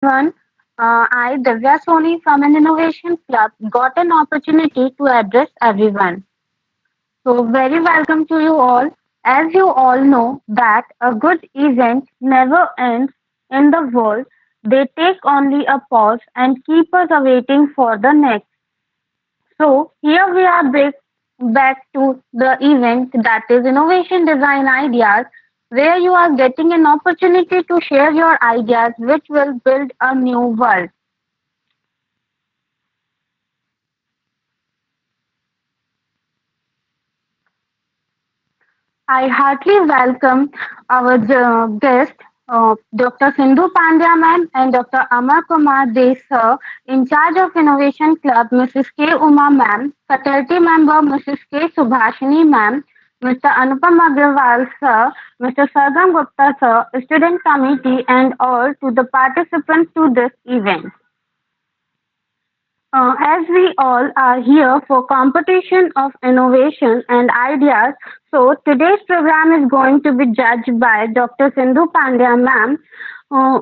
everyone. I, Divya Soni from an innovation club, got an opportunity to address everyone. So, very welcome to you all. As you all know, that a good event never ends in the world. They take only a pause and keep us awaiting for the next. So, here we are back to the event that is Innovation Design Ideas, where you are getting an opportunity to share your ideas which will build a new world. I heartily welcome our guest, Dr. Sindhu Pandya ma'am and Dr. Amar Kumar Dey sir, in charge of Innovation Club, Mrs. K. Uma ma'am, faculty member Mrs. K. Subhashini ma'am, Mr. Anupam Agrawal sir, Mr. Sargam Gupta sir, student committee, and all to the participants to this event. As we all are here for competition of innovation and ideas, so today's program is going to be judged by Dr. Sindhu Pandya ma'am, uh,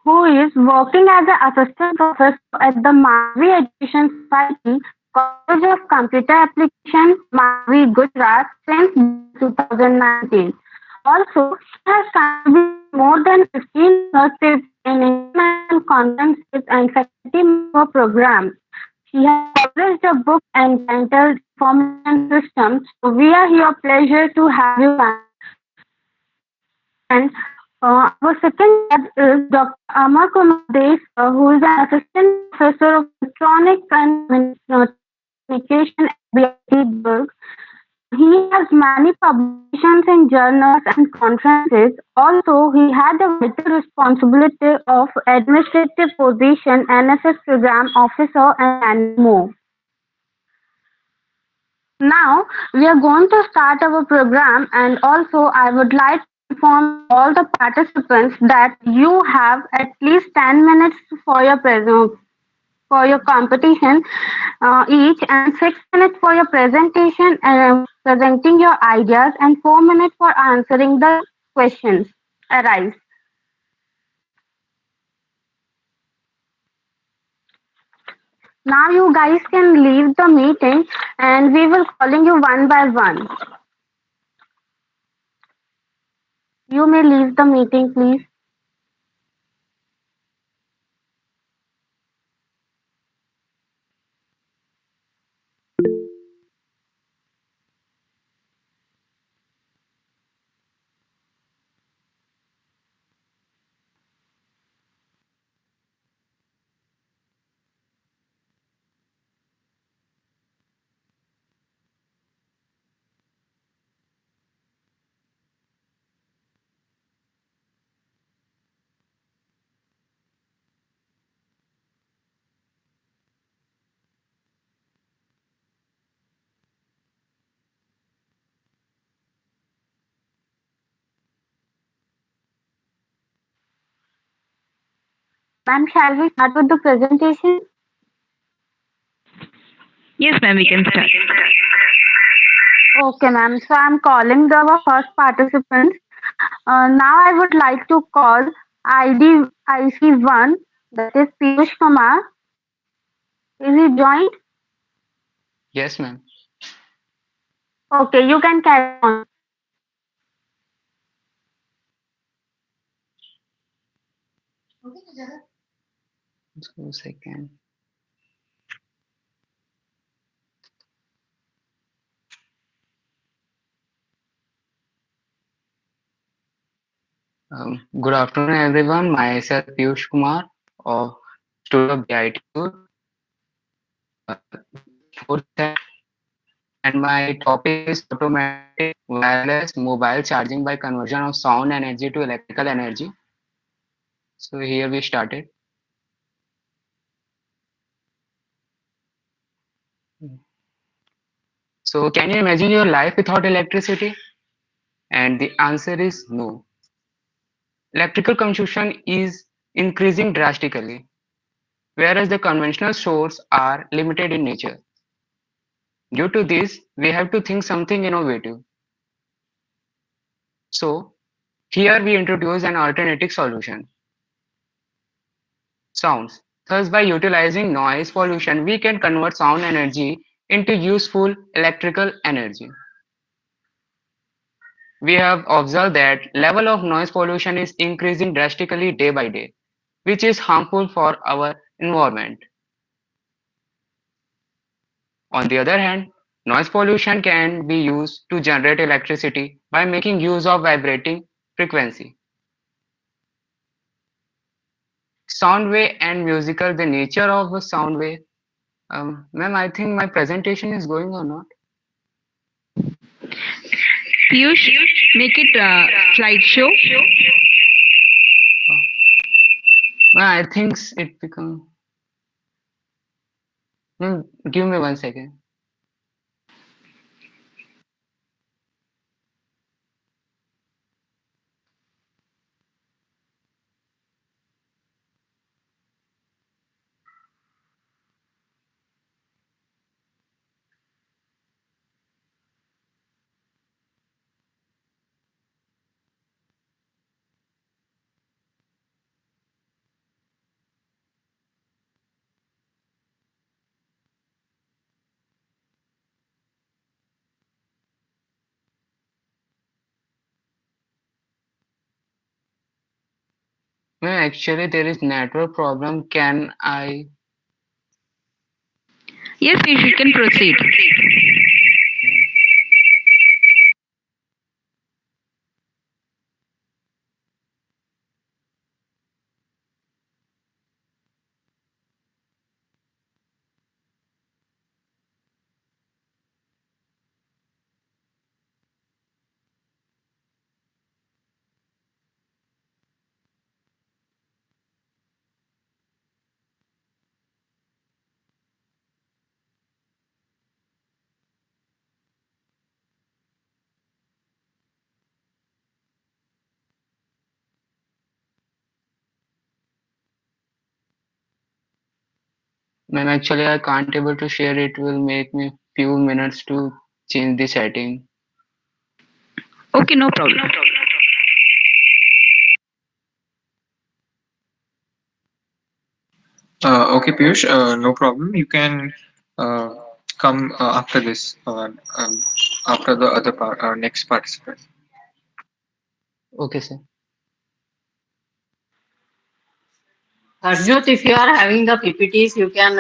who is working as an assistant professor at the Mavi Education Society, College of Computer Application, Mavi, Gujarat since 2019. Also, she has contributed more than 15 research papers in international conferences and faculty member programs. She has published a book entitled Information Systems. So we are here pleasure to have you, ma'am. And our second guest is Dr. Amar Kumar Des, who is an assistant professor of electronic and communication at BIT Durg. He has many publications in journals and conferences. Also, he had the vital responsibility of administrative position, NSS program officer, and many more. Now, we are going to start our program, and also, I would like to inform all the participants that you have at least 10 minutes for your for your competition each, and 6 minutes for your presentation and presenting your ideas, and 4 minutes for answering the questions arise. Now, you guys can leave the meeting, and we will calling you one by one. You may leave the meeting, please. Ma'am, shall we start with the presentation? Yes, ma'am, we can start. Okay, ma'am. So I'm calling the first participant. Now I would like to call ID IC1, that is Piyush Kumar. Is he joined? Yes, ma'am. Okay, you can carry on. Just give a second. Good afternoon, everyone. Myself Piyush Kumar of Studio BIT, fourth sem, and my topic is automatic wireless mobile charging by conversion of sound energy to electrical energy. So here we started. So can you imagine your life without electricity? And the answer is no. Electrical consumption is increasing drastically, whereas the conventional sources are limited in nature. Due to this, we have to think something innovative. So here we introduce an alternative solution. sounds. Thus, by utilizing noise pollution, we can convert sound energy into useful electrical energy. We have observed that level of noise pollution is increasing drastically day by day, which is harmful for our environment. On the other hand, noise pollution can be used to generate electricity by making use of vibrating frequency. Sound wave and musical, the nature of a sound wave. Ma'am, I think my presentation is going or not? Piyush, make it slideshow. Uh, Ma'am, I think it become. Ma'am, give me 1 second. Ma'am, actually there is network problem. Can I? Yes, Piyush, you can proceed. Ma'am, actually I can't able to share. It will make me few minutes to change the setting. Okay, no problem. Okay, Piyush, no problem. You can uh, come after this, after the other next participant. Okay, sir. Harjot, if you are having the PPTs, you can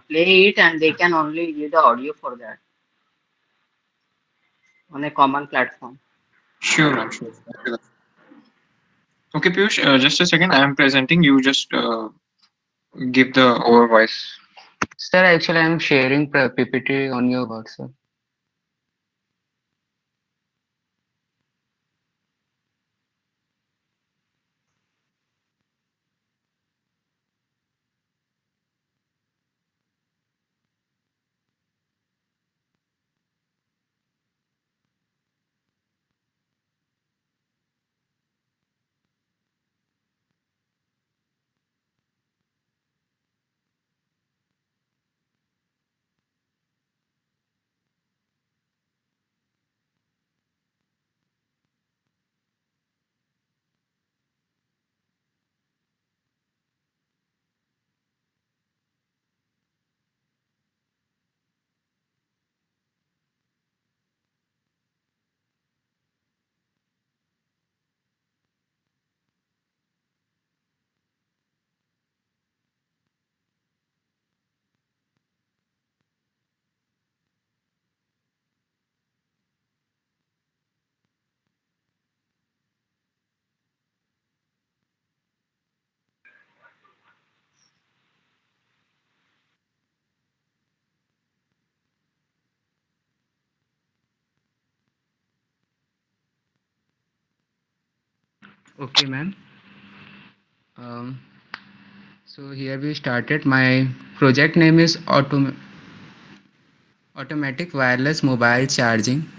play it and they can only give the audio for that on a common platform. Sure, ma'am, sure. Okay, Piyush, just a second. I am presenting. You just give the over voice. Sir, actually I'm sharing PPT on your WhatsApp. Okay, ma'am. Um, so here we started. My project name is automatic wireless mobile charging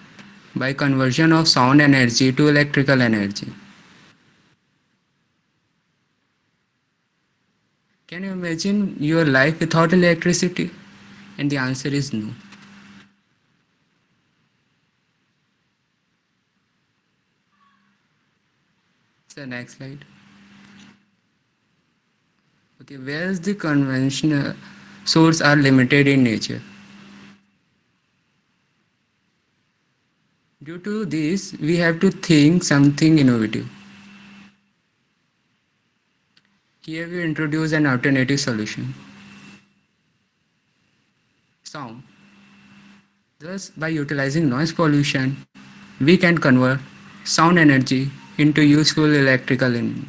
by conversion of sound energy to electrical energy. Can you imagine your life without electricity? And the answer is no. So next slide. Okay, whereas the conventional sources are limited in nature. Due to this, we have to think something innovative. Here we introduce an alternative solution, sound. Thus, by utilizing noise pollution, we can convert sound energy into useful electrical energy.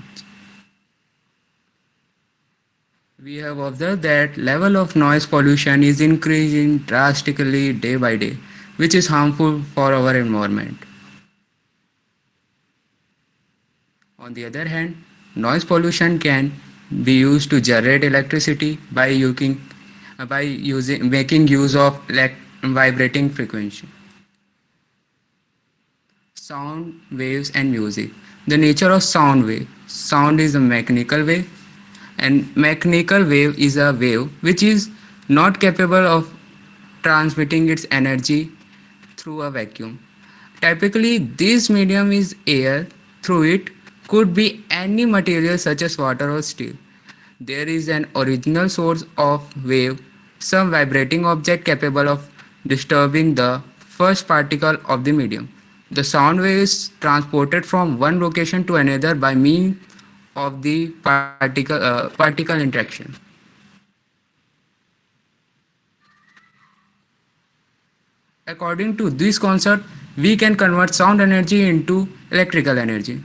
We have observed that level of noise pollution is increasing drastically day by day, which is harmful for our environment. On the other hand, noise pollution can be used to generate electricity by using making use of vibrating frequency, sound waves and music. The nature of sound wave. Sound is a mechanical wave, and mechanical wave is a wave which is not capable of transmitting its energy through a vacuum. Typically, this medium is air. Through it could be any material such as water or steel. There is an original source of wave, some vibrating object capable of disturbing the first particle of the medium. The sound wave is transported from one location to another by means of the particle interaction. According to this concept, we can convert sound energy into electrical energy.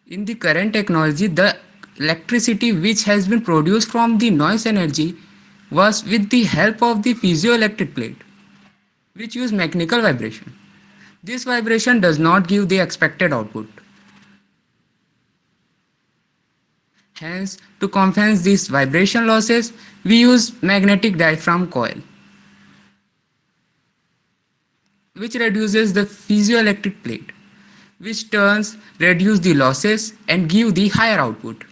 In the current technology, the electricity which has been produced from the noise energy was with the help of the piezoelectric plate, which use mechanical vibration. This vibration does not give the expected output. Hence, to compensate these vibration losses, we use magnetic diaphragm coil, which reduces the piezoelectric plate, which turns reduce the losses and give the higher output.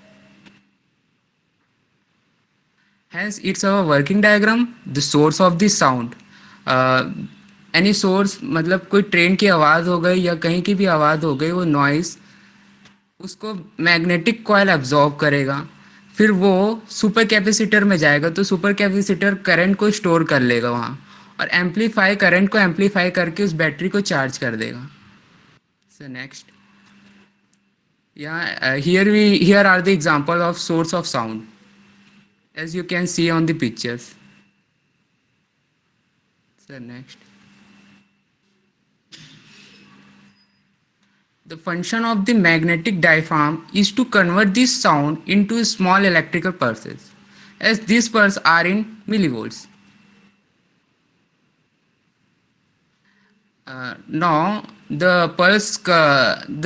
Hence, it's our working diagram, the source of the sound. Any source मतलब कोई train की आवाज़ हो गई या कहीं की भी आवाज़ हो गई, वो नॉइस उसको मैग्नेटिक कॉइल एब्जॉर्ब करेगा, फिर वो सुपर कैपेसिटर में जाएगा, तो सुपर कैपेसिटर करंट को स्टोर कर लेगा वहाँ और एम्पलीफाई करंट को एम्पलीफाई करके उस बैटरी को चार्ज कर देगा. So next, here are the example of source of sound as you can see on the pictures. So next, the function of the magnetic diaphragm is to convert this sound into small electrical pulses, as these pulses are in millivolts. Now the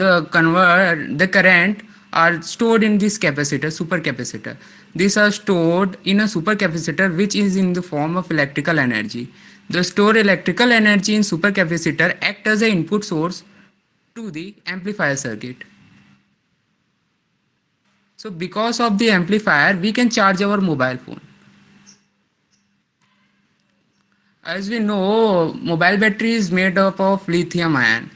the current are stored in this capacitor, supercapacitor. These are stored in a supercapacitor which is in the form of electrical energy. The stored electrical energy in supercapacitor act as an input source to the amplifier circuit. So because of the amplifier, we can charge our mobile phone. As we know, mobile battery is made up of lithium ion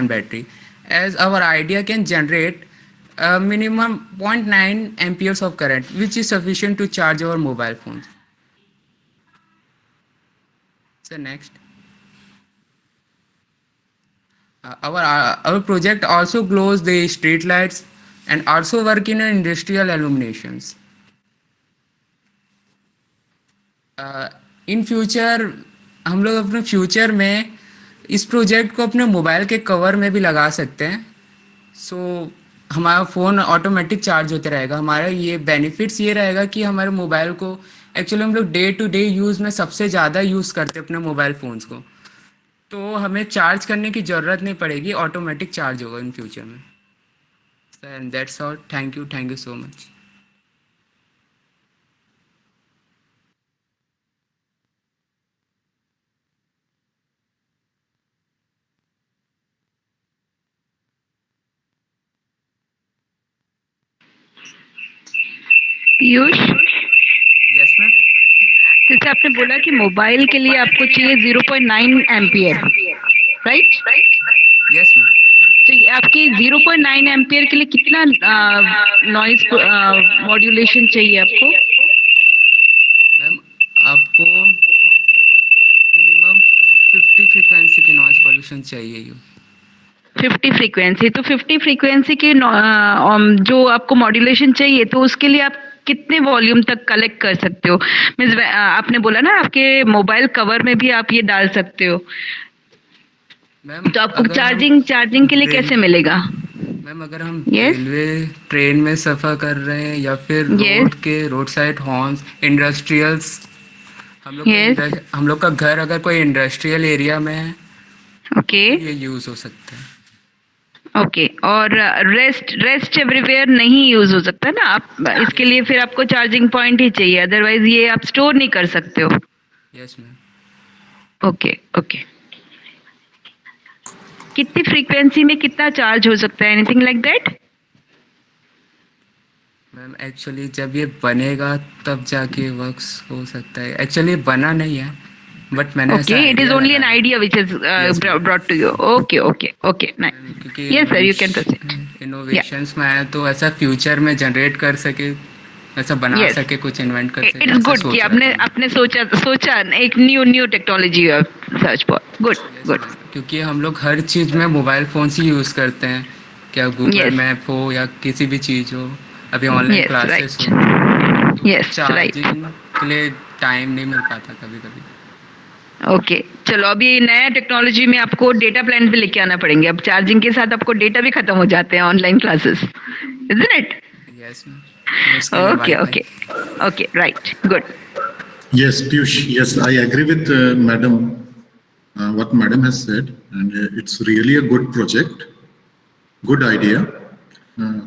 battery. As our idea can generate a minimum 0.9 amperes of current, which is sufficient to charge our mobile phones. So next, our project also glows the street lights and also work in industrial illuminations. In future हम लोग अपने future में इस project को अपने mobile के cover में भी लगा सकते हैं. सो हमारा फ़ोन ऑटोमेटिक चार्ज होते रहेगा. हमारा ये बेनिफिट्स ये रहेगा कि हमारे मोबाइल को एक्चुअली हम लोग डे टू डे यूज़ में सबसे ज़्यादा यूज़ करते हैं अपने मोबाइल फ़ोन्स को, तो हमें चार्ज करने की ज़रूरत नहीं पड़ेगी, ऑटोमेटिक चार्ज होगा इन फ्यूचर में. And that's all. Thank you so much. Piyush, yes ma'am. जैसे आपने बोला कि मोबाइल के लिए आपको चाहिए 0.9 एम्पियर, राइट? Yes ma'am. तो ये आपकी कि 0.9 एम्पियर के लिए कितना नॉइज मॉड्यूलेशन चाहिए आपको? मैम आपको मिनिमम 50 फ्रीक्वेंसी की नॉइज पॉल्यूशन चाहिए ही। 50 फ्रीक्वेंसी, तो 50 फ्रीक्वेंसी की जो आपको मॉड्यूलेशन चाहिए, तो उसके लिए आप कितने वॉल्यूम तक कलेक्ट कर सकते हो? मीन्स आपने बोला ना आपके मोबाइल कवर में भी आप ये डाल सकते हो, मैम तो आपको अगर हम चार्जिंग के लिए रेल कैसे मिलेगा? मैम अगर हम यस, ट्रेन में सफ़र कर रहे हैं या फिर yes, road side horns industrials, yes, हम लोग का घर अगर कोई इंडस्ट्रियल एरिया में है तो ओके, फिर ये यूज़ हो सकता है। ओके। और रेस्ट एवरीवेयर नहीं यूज हो सकता ना, आप इसके यस लिए फिर आपको चार्जिंग पॉइंट ही चाहिए, अदरवाइज ये आप स्टोर नहीं कर सकते हो। Yes ma'am. Okay, okay. कितनी फ्रीक्वेंसी में कितना चार्ज हो सकता है, anything like that? Ma'am actually जब ये बनेगा तब जाके वर्क्स हो सकता है। एक्चुअली बना नहीं है बट मैंने Okay, ऐसा it is idea only an लगाया। idea which is yes ma'am. brought to you. Okay, okay, okay, nice. Ma'am क्योंकि Yes, sir, you can proceed. Yeah, innovations में आया तो ऐसा फ्यूचर में जनरेट कर सके, ऐसा बना yes. सके, कुछ इन्वेंट कर सके, It's ऐसा good कि सोच रहा आपने था मैं। आपने सोचा सोचा एक new technology search for. Good, yes good. Ma'am क्योंकि हम लोग हर चीज़ में मोबाइल फ़ोन से यूज़ करते हैं, क्या गूगल Yes, मैप हो या किसी भी चीज़ हो, अभी ऑनलाइन yes, क्लासेस right. हो, तो फिर Yes, right. चार्जिंग के लिए टाइम नहीं मिल पाता कभी कभी। ओके, चलो अभी नया टेक्नोलॉजी में आपको डेटा प्लान भी लेके आना पड़ेंगे। अब चार्जिंग के साथ आपको डेटा भी खत्म हो जाते हैं online classes, isn't it? Yes ma'am उसके लिए okay, wifi. Okay, okay, right, good. Yes, Piyush. Yes, I agree with Madam, what Madam has said, and it's really a good project, good idea. Uh,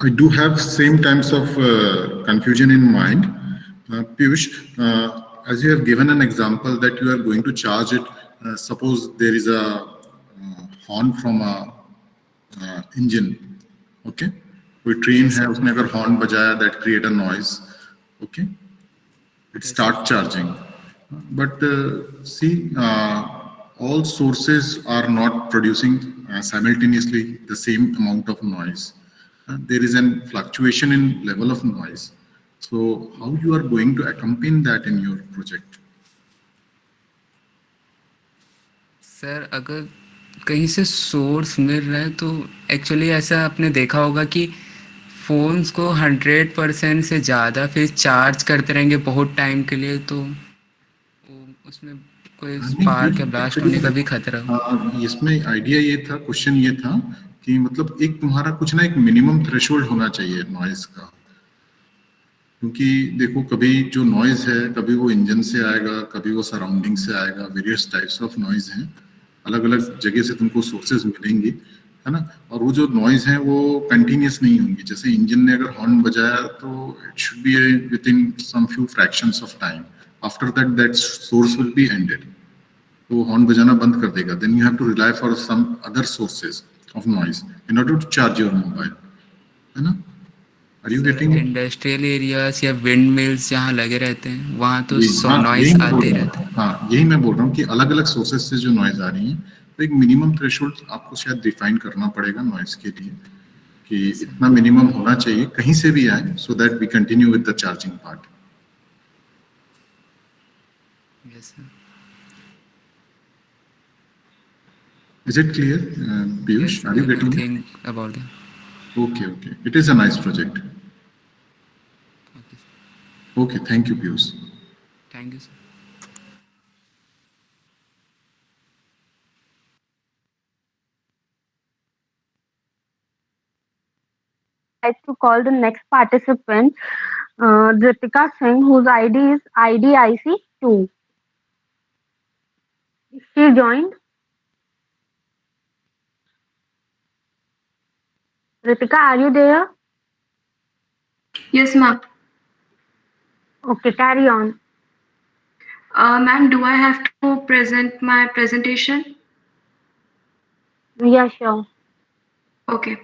I do have same types of confusion in mind. Piyush, as you have given an example that you are going to charge it, suppose there is a horn from a engine, okay? कोई train yes है sir. उसने अगर horn बजाया that create a noise, okay? It yes sir. start charging. But see, all sources are not producing simultaneously the same amount of noise. There is an fluctuation in level of noise. So how you are going to accompany that in your project? Sir अगर कहीं से source मिल रहा है तो actually ऐसा आपने देखा होगा कि फ़ोन्स को 100% से ज़्यादा फिर चार्ज करते रहेंगे बहुत टाइम के लिए, तो उसमें कोई नहीं, स्पार्क या ये ब्लास्ट होने का एक्चुअली भी खतरा हो। इसमें आइडिया ये था, क्वेश्चन ये था कि मतलब एक तुम्हारा कुछ ना एक मिनिमम थ्रेशोल्ड होना चाहिए नॉइज का, क्योंकि देखो कभी जो नॉइज है कभी वो इंजन से आएगा, कभी वो सराउंडिंग से आएगा, वेरियस टाइप्स ऑफ नॉइज हैं, अलग अलग जगह से तुमको सोर्सेज मिलेंगे, है ना? और वो जो नॉइज है वो कंटिन्यूस नहीं होंगी। जैसे इंजन ने अगर हॉर्न बजाया तो it should be within some few fractions of time, after that that source will be ended, तो वो हॉर्न बजाना बंद कर देगा। Then you have to rely for some other sources of noise in order to charge your mobile, है ना? Are you sir getting? Industrial areas या windmills जहाँ लगे रहते हैं वहाँ तो जी हाँ, नॉइस यही मैं बोल आते ही रहा रहता हूँ। है। हाँ, यही मैं बोल रहा हूँ कि अलग अलग सोर्सेज से जो नॉइज आ रही है, तो एक मिनिमम थ्रेशोल्ड आपको शायद डिफाइन करना पड़ेगा नॉइज के लिए कि यस सर। इतना मिनिमम होना चाहिए कहीं से भी आए, so that we continue with the charging part. Yes sir. Is it clear yes Piyush? Are you I will getting it? Think about that. Okay okay, it is a nice project. Okay sir, okay, thank you Piyush. Thank you sir. Like to call the next participant, Ritika Singh, whose ID is IDIC2. She joined. Ritika, are you there? Yes, ma'am. Okay, carry on. Ma'am, do I have to present my presentation? Yeah, sure. Okay.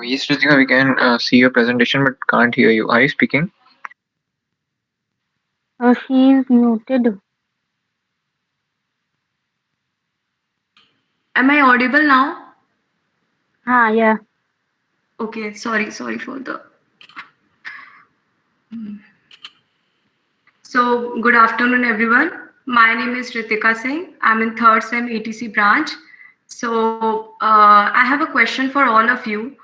Yes, Ritika, we can see your presentation but can't hear you. Are you speaking? She is muted. Am I audible now? Yeah. Okay, sorry for the. So, good afternoon, everyone. My name is Ritika Singh. I'm in third SEM ETC branch. So, I have a question for all of you.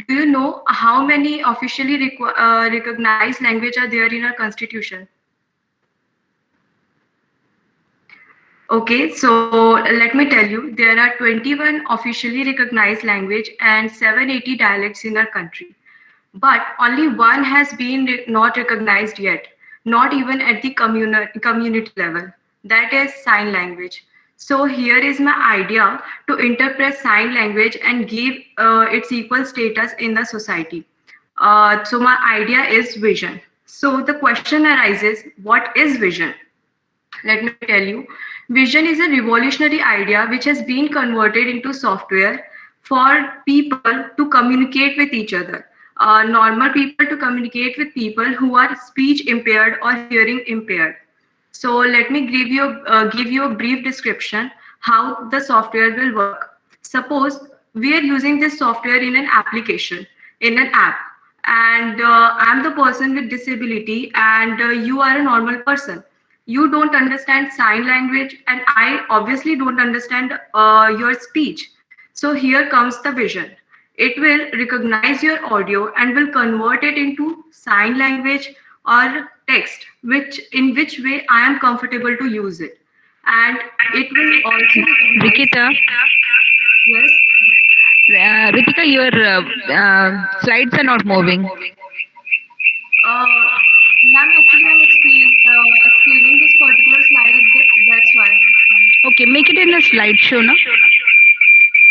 Do you know how many officially recognized language are there in our constitution? Okay, so let me tell you, there are 21 officially recognized language and 780 dialects in our country. But only one has been not recognized yet, not even at the community level. That is sign language. So here is my idea to interpret sign language and give its equal status in the society. So my idea is vision. So the question arises, what is vision? Let me tell you, vision is a revolutionary idea which has been converted into software for people to communicate with each other. Normal people to communicate with people who are speech impaired or hearing impaired. So let me give you a brief description how the software will work. Suppose we are using this software in an application, in an app, and I'm the person with disability, and you are a normal person. You don't understand sign language, and I obviously don't understand your speech. So here comes the vision. It will recognize your audio and will convert it into sign language or text, which in which way I am comfortable to use it. And it will also recognize, Rikita, yes. Ritika, your slides are not moving. Ma'am, actually I'm explaining this particular slide, that's why. Okay, make it in a slideshow, no?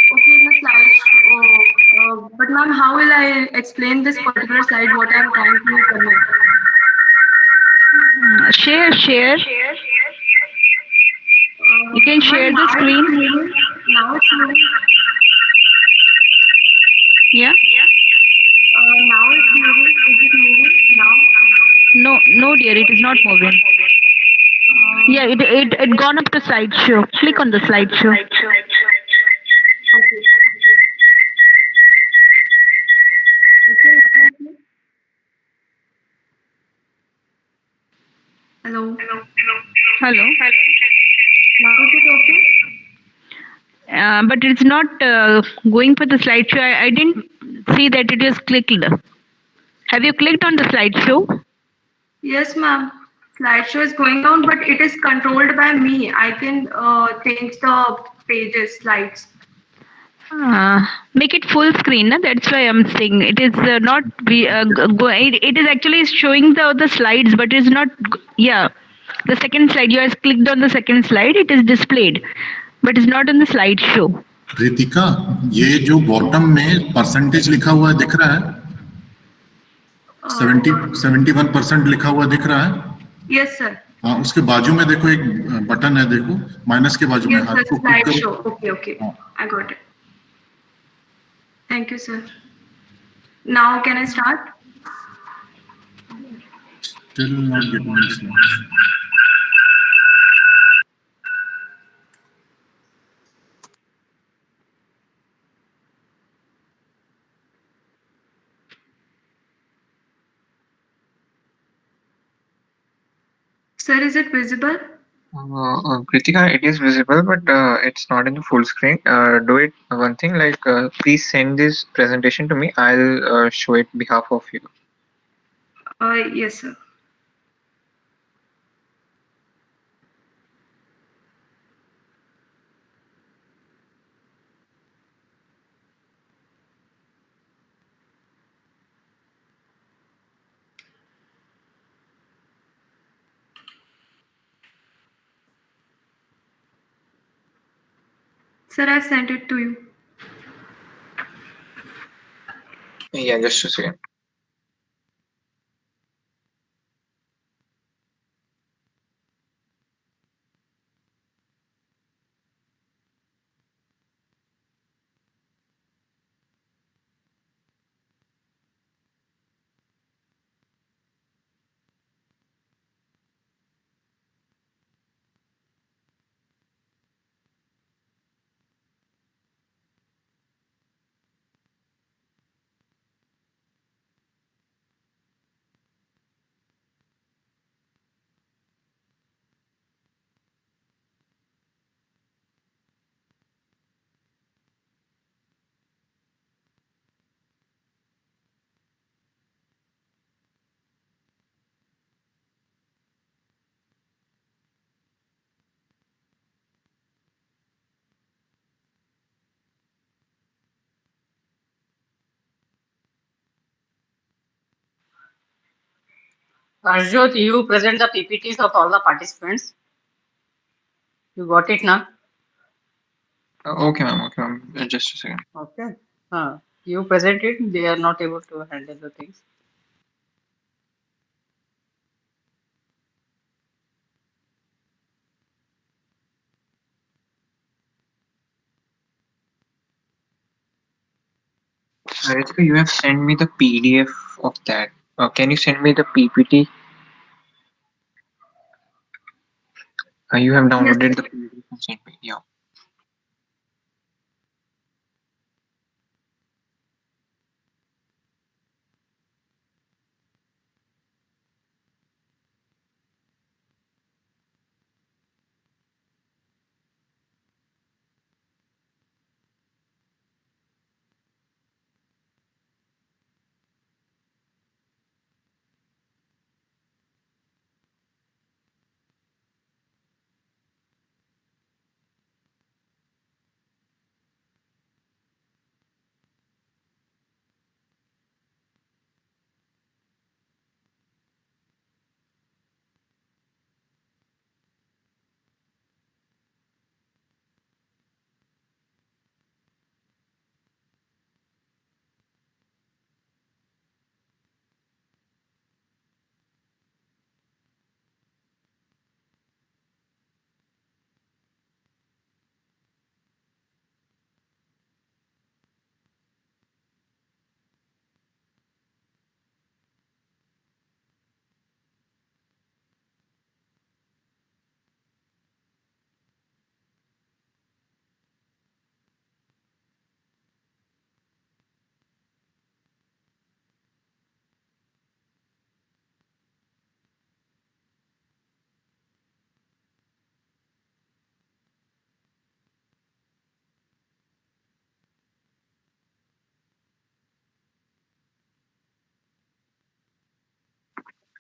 Okay, in the slide, but ma'am, how will I explain this particular slide, what I'm trying to convey? Share. You can Ma'am, share the now it's screen. moving. Now it's moving. Yeah. Now it's moving. Is it moving now? No, dear, it is not moving. Uh, Yeah, it gone up the slideshow. Click on the slideshow. okay. Okay, now okay. Hello. Hello. Now is it okay? But it's not going for the slideshow. I didn't see that it is clicked. Have you clicked on the slideshow? Yes, ma'am. Slideshow is going down, but it is controlled by me. I can change the pages, slides. Uh, Make it full screen. Na? That's why I'm saying it is not. It is actually showing the slides, but it's not. Yeah, the second slide. You have clicked on the second slide. It is displayed, but it's not on the slideshow. Ritika, ये जो bottom में percentage लिखा हुआ है दिख रहा है? 71% लिखा हुआ दिख रहा है? Yes, sir. हाँ, उसके बाजू में देखो एक बटन है, देखो माइनस के बाजू में Yes, हाथ sir. को क्लिक Slideshow. करो. Okay, okay. हाँ. I got it. Thank you, sir. Now can I start? Still not getting it. Sir, is it visible? Kritika, it is visible, but it's not in the full screen. Do it one thing, like please send this presentation to me. I'll show it behalf of you. Yes, sir. Sir, I've sent it to you. Yeah, just a second. Arjot, you present the PPTs of all the participants. You got it now? Okay, ma'am. Okay, ma'am. Just a second. Okay. You present it, they are not able to handle the things. Ritika, you have sent me the PDF of that. Can you send me the PPT? You have Yes. downloaded the PDF and sent me. Yeah.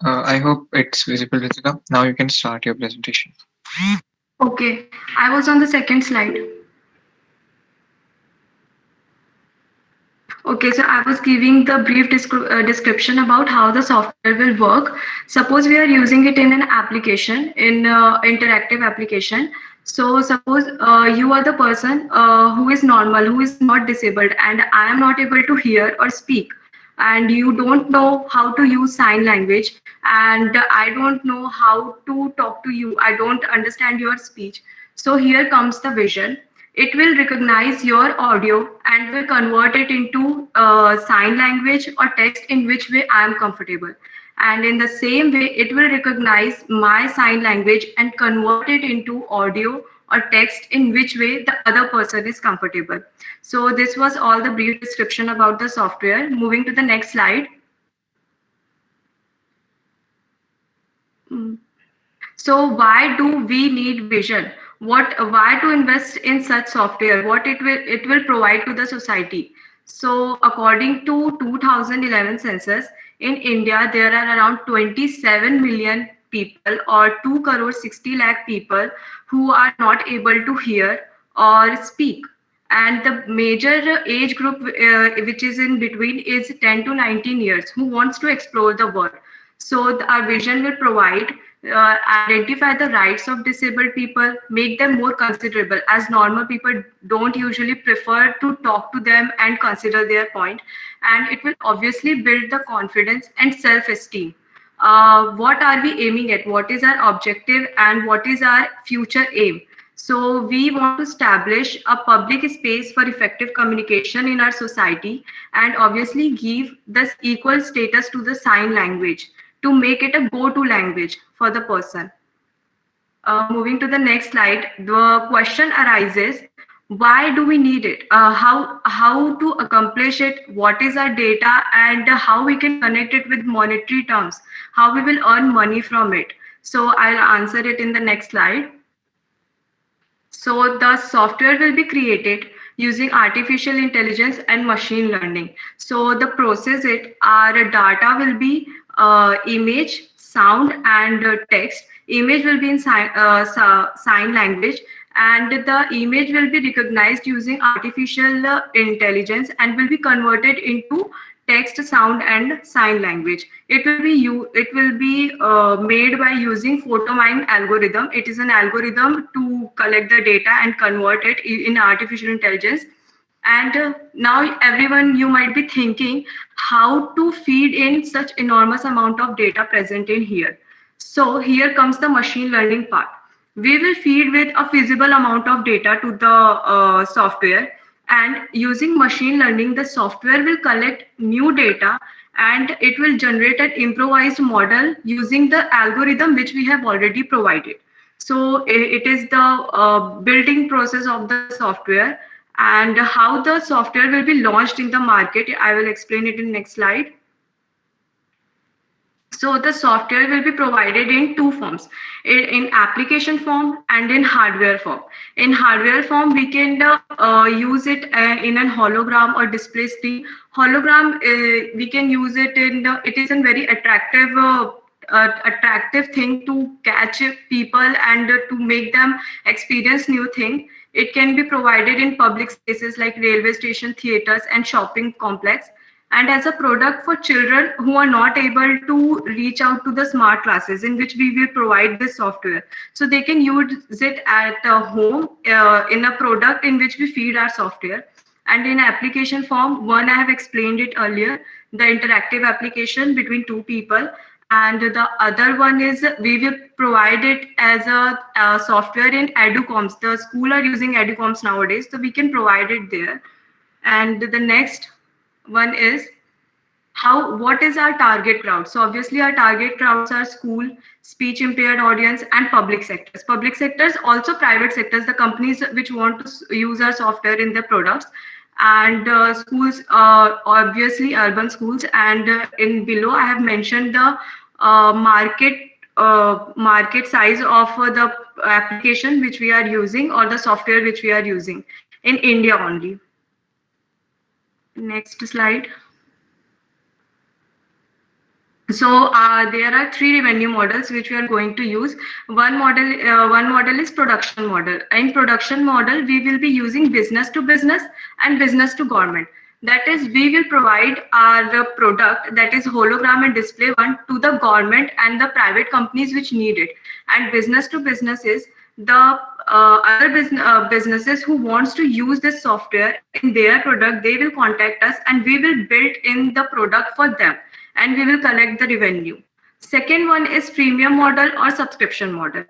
I hope it's visible, Ritika. Now you can start your presentation. Okay, I was on the second slide. Okay, so I was giving the brief description about how the software will work. Suppose we are using it in an application, in interactive application. So suppose you are the person who is normal, who is not disabled, and I am not able to hear or speak, and you don't know how to use sign language, and I don't know how to talk to you. I don't understand your speech. So here comes the vision. It will recognize your audio and will convert it into sign language or text in which way I am comfortable. And in the same way, it will recognize my sign language and convert it into audio or text in which way the other person is comfortable. So this was all the brief description about the software. Moving to the next slide. Mm. So why do we need vision? Why to invest in such software? What it will provide to the society? So according to 2011 census, in India there are around 27 million people or 2 crore 60 lakh people who are not able to hear or speak. And the major age group which is in between is 10 to 19 years who wants to explore the world. So our vision will provide, identify the rights of disabled people, make them more considerable, as normal people don't usually prefer to talk to them and consider their point. And it will obviously build the confidence and self-esteem. What are we aiming at? What is our objective and what is our future aim? So we want to establish a public space for effective communication in our society and obviously give this equal status to the sign language to make it a go-to language for the person. Moving to the next slide, the question arises: why do we need it? How to accomplish it? What is our data, and how we can connect it with monetary terms? How we will earn money from it? So I'll answer it in the next slide. So the software will be created using artificial intelligence and machine learning. So the process it our data will be image, sound, and text. Image will be in sign language, and the image will be recognized using artificial intelligence and will be converted into text, sound, and sign language. It will be made by using photomime algorithm. It is an algorithm to collect the data and convert it in artificial intelligence. And now everyone, you might be thinking how to feed in such enormous amount of data present in here. So here comes the machine learning part. We will feed with a feasible amount of data to the software, and using machine learning, the software will collect new data and it will generate an improvised model using the algorithm which we have already provided. So it is the building process of the software, and how the software will be launched in the market. I will explain it in next slide. So the software will be provided in two forms, in application form and in hardware form. In hardware form, we can use it in a hologram or display screen. Hologram, we can use it it is a very attractive thing to catch people and to make them experience new thing. It can be provided in public spaces like railway station, theaters, and shopping complex, and as a product for children who are not able to reach out to the smart classes, in which we will provide this software. So they can use it at home in a product in which we feed our software. And in application form, one I have explained it earlier, the interactive application between two people. And the other one is we will provide it as a software in educoms. The school are using educoms nowadays, so we can provide it there. And the next one is what is our target crowd. So obviously our target crowds are school, speech impaired audience, and public sectors. Public sectors, also private sectors, the companies which want to use our software in their products. And schools, obviously urban schools. And in below I have mentioned the market size of the application which we are using, or the software which we are using in India only. Next slide. So there are three revenue models which we are going to use. One model is production model. In production model, we will be using business to business and business to government. That is, we will provide our product, that is hologram and display one, to the government and the private companies which need it. And business to business is the other businesses who wants to use this software in their product. They will contact us and we will build in the product for them, and we will collect the revenue. Second one is freemium model or subscription model,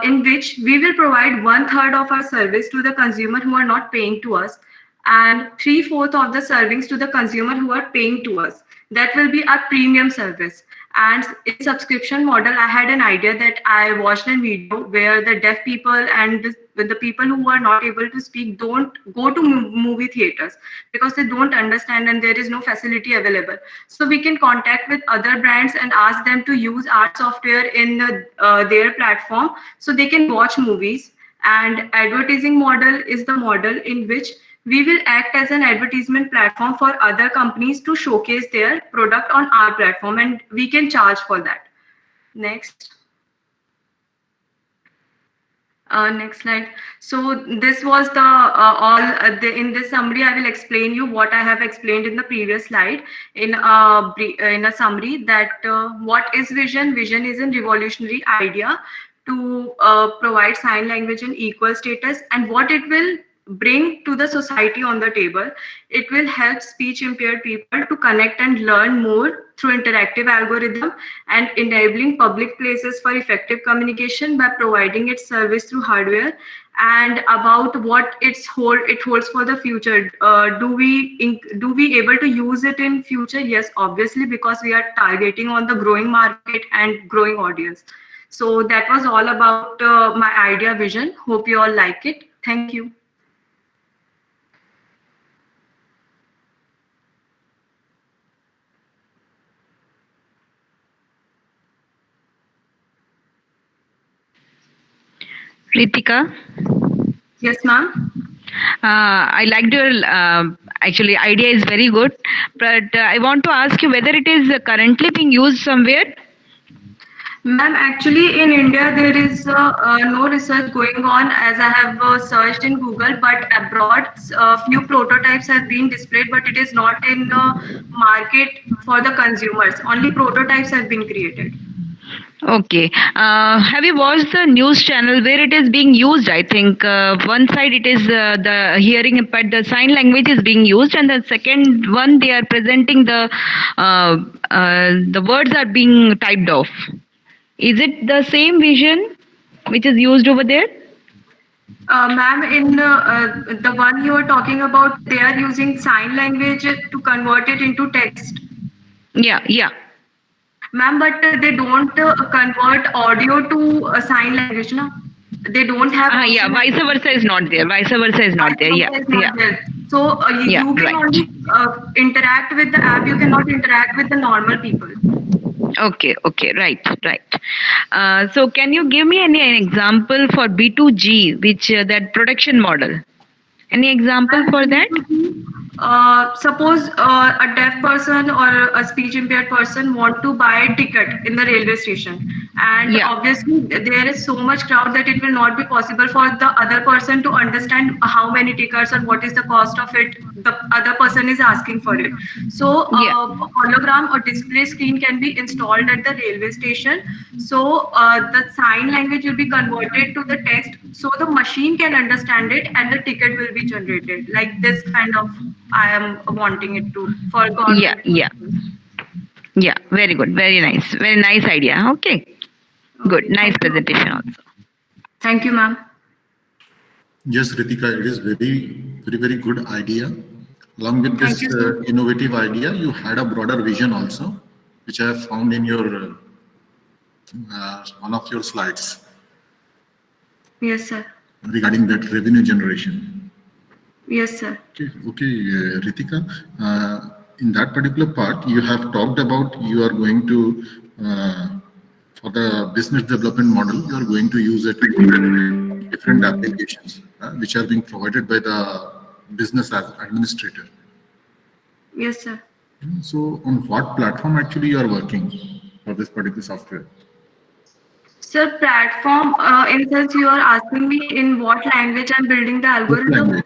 in which we will provide 1/3 of our service to the consumer who are not paying to us, and 3/4 of the servings to the consumer who are paying to us. That will be our premium service. And in subscription model, I had an idea that I watched a video where the deaf people and the people who are not able to speak don't go to movie theaters because they don't understand and there is no facility available. So we can contact with other brands and ask them to use our software in their platform so they can watch movies. And advertising model is the model in which we will act as an advertisement platform for other companies to showcase their product on our platform, and we can charge for that. Next. Next slide. So this was in this summary. I will explain you what I have explained in the previous slide in a summary, that what is vision. Vision is a revolutionary idea to provide sign language in equal status, and what it will bring to the society on the table. It will help speech impaired people to connect and learn more through interactive algorithm, and enabling public places for effective communication by providing its service through hardware. And about what it holds for the future. Do we able to use it in future? Yes, obviously, because we are targeting on the growing market and growing audience. So that was all about my idea vision. Hope you all like it. Thank you. Ritika? Yes, ma'am. I liked your actually idea is very good, but I want to ask you whether it is currently being used somewhere. Ma'am, actually in India there is no research going on as I have searched in Google, but abroad few prototypes have been displayed, but it is not in the market for the consumers. Only prototypes have been created. Okay. Have you watched the news channel where it is being used? I think one side it is the hearing impact, the sign language is being used, and the second one they are presenting the words are being typed off. Is it the same vision which is used over there? Ma'am, in the one you are talking about, they are using sign language to convert it into text. Yeah, yeah. Ma'am, but they don't convert audio to sign language, no? They don't have Yeah. option. Vice versa is not there. Vice versa is not there. Yeah, Is yeah, not there. So yeah. you can Right. only interact with the app. You cannot interact with the normal people. Okay, okay, right, right. So, can you give me any an example for B2G, which that production model? Any example for that? Suppose a deaf person or a speech impaired person want to buy a ticket in the railway station, and Yeah, obviously there is so much crowd that it will not be possible for the other person to understand how many tickets and what is the cost of it. The other person is asking for it. So yeah, a hologram or display screen can be installed at the railway station. So the sign language will be converted to the text, so the machine can understand it, and the ticket will be generated. Like this kind of, I am wanting it to for yeah, government yeah, purposes. yeah. Very good, very nice idea. Okay, good, Okay, nice thank you. presentation also. Thank you, ma'am. Yes, Ritika, it is very good idea. Along with Thank this you, sir. innovative idea, you had a broader vision also, which I have found in your one of your slides Yes, sir. regarding that revenue generation. Yes, sir. Okay, Ritika, in that particular part, you have talked about you are going to, for the business development model, you are going to use it in different applications, which are being provided by the business administrator. Yes, sir. So, on what platform actually you are working for this particular software? Sir, platform, in sense you are asking me in what language I'm building the Which algorithm? language?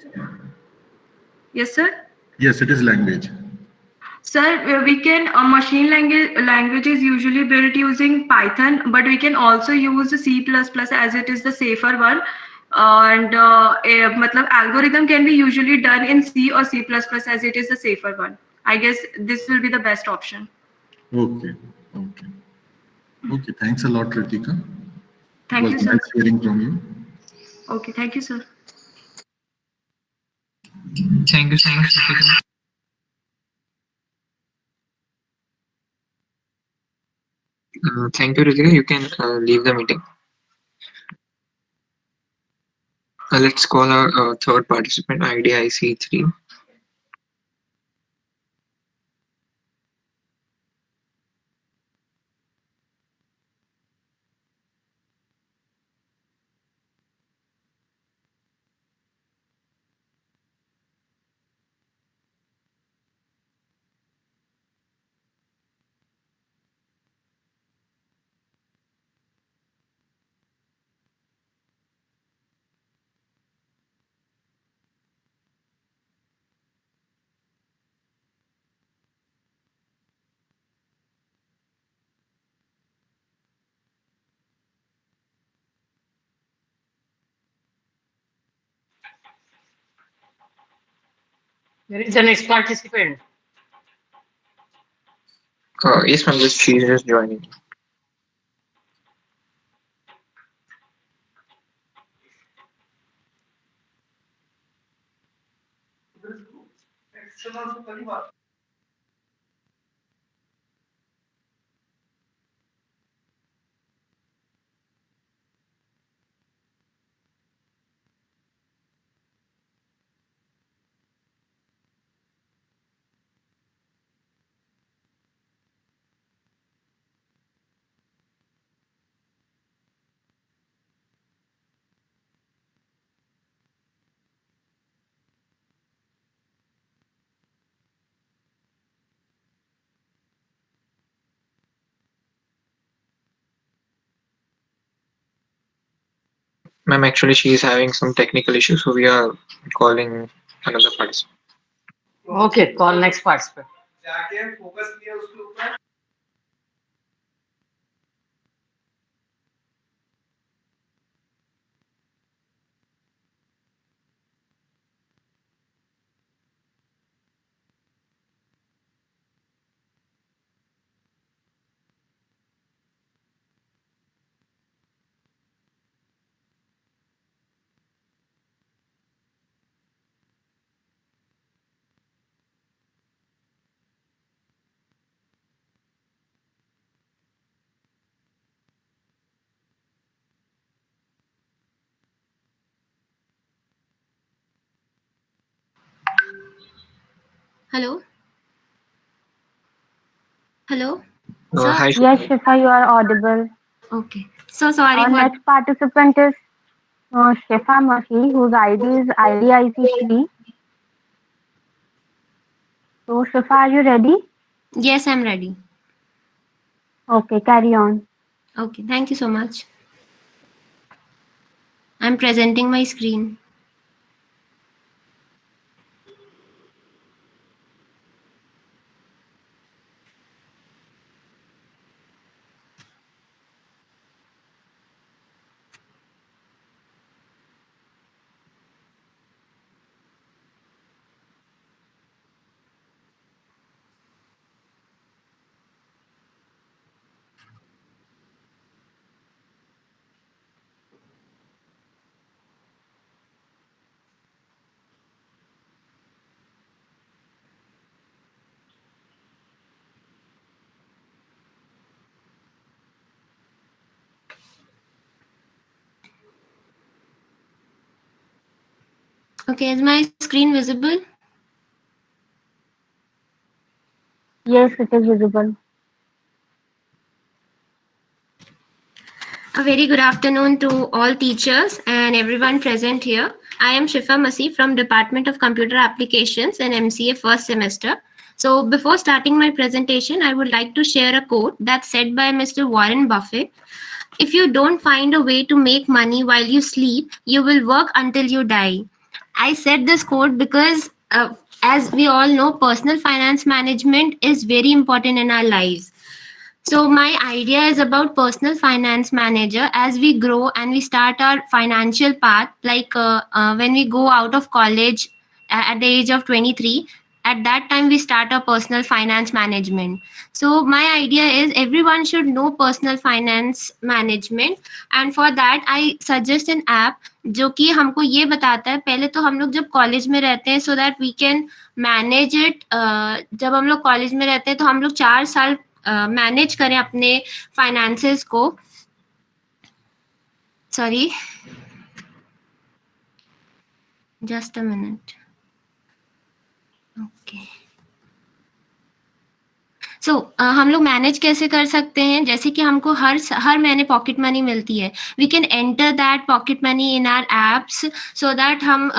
Yes, sir. Yes, it is language. Sir, we can machine language is usually built using Python, but we can also use C++ as it is the safer one. And matlab, algorithm can be usually done in C or C++ as it is the safer one. I guess this will be the best option. Okay, okay, okay. Thanks a lot, Ritika. It Thank was you, sir. nice hearing from you. Okay, thank you, sir. Thank you so much, Ritika. Thank you, Ritika. You can leave the meeting. Let's call our third participant, IDIC3. There is the next participant. Yes, ma'am, she's just joining. Ma'am, actually she is having some technical issues, so we are calling another participant. Okay, call next participant. Hello? Hello? Sir? Hi, Yes, Shifa, you are audible. Okay. So sorry Our for next participant is Shifa Mahi, whose ID is IDIC3. So, Shifa, are you ready? Yes, I'm ready. Okay, carry on. Okay, thank you so much. I'm presenting my screen. Okay, is my screen visible? Yes, it is visible. A very good afternoon to all teachers and everyone present here. I am Shifa Masi from Department of Computer Applications and MCA first semester. So before starting my presentation, I would like to share a quote that's said by Mr. Warren Buffett. If you don't find a way to make money while you sleep, you will work until you die. I said this quote because, as we all know, personal finance management is very important in our lives. So my idea is about personal finance manager as we grow and we start our financial path, like when we go out of college at the age of 23. At that time, we start our personal finance management. So my idea is everyone should know personal finance management, and for that I suggest an app जो कि हमको ये बताता है, पहले तो हम लोग जब कॉलेज में रहते हैं so that we can manage it. जब हम लोग कॉलेज में रहते हैं तो हम लोग 4 साल मैनेज करें अपने फाइनेंसेस को. Sorry, just a minute. Okay. So हम लोग मैनेज कैसे कर सकते हैं, जैसे कि हमको हर महीने पॉकेट मनी मिलती है. We can enter that pocket money in our apps so that हम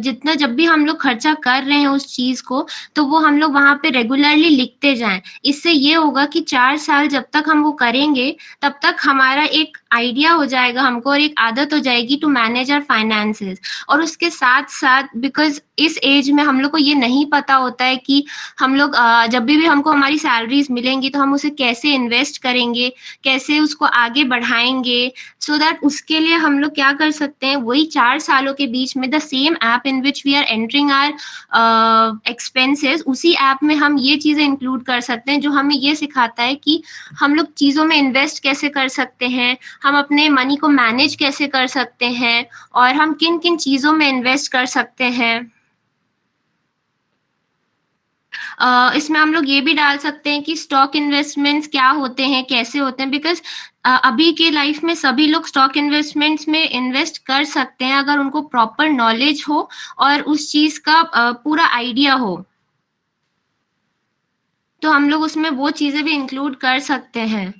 जितना जब भी हम लोग खर्चा कर रहे हैं उस चीज़ को, तो वो हम लोग वहाँ पे रेगुलरली लिखते जाएं. इससे ये होगा कि 4 साल जब तक हम वो करेंगे तब तक हमारा एक आइडिया हो जाएगा हमको और एक आदत हो जाएगी टू मैनेज आवर फाइनेंसेस. और उसके साथ साथ बिकॉज इस एज में हम लोग को ये नहीं पता होता है कि हम लोग जब भी हमको हमारी सैलरीज मिलेंगी तो हम उसे कैसे इन्वेस्ट करेंगे, कैसे उसको आगे बढ़ाएंगे. सो दैट उसके लिए हम लोग क्या कर सकते हैं, वही 4 सालों के बीच में the same app in which we are entering our expenses, उसी ऐप में हम ये चीज़ें इंक्लूड कर सकते हैं जो हमें ये सिखाता है कि हम लोग चीज़ों में इन्वेस्ट कैसे कर सकते हैं, हम अपने मनी को मैनेज कैसे कर सकते हैं और हम किन किन चीज़ों में इन्वेस्ट कर सकते हैं. इसमें हम लोग ये भी डाल सकते हैं कि स्टॉक इन्वेस्टमेंट्स क्या होते हैं, कैसे होते हैं, बिकॉज अभी के लाइफ में सभी लोग स्टॉक इन्वेस्टमेंट्स में इन्वेस्ट कर सकते हैं अगर उनको प्रॉपर नॉलेज हो और उस चीज़ का पूरा आइडिया हो, तो हम लोग उसमें वो चीज़ें भी इंक्लूड कर सकते हैं.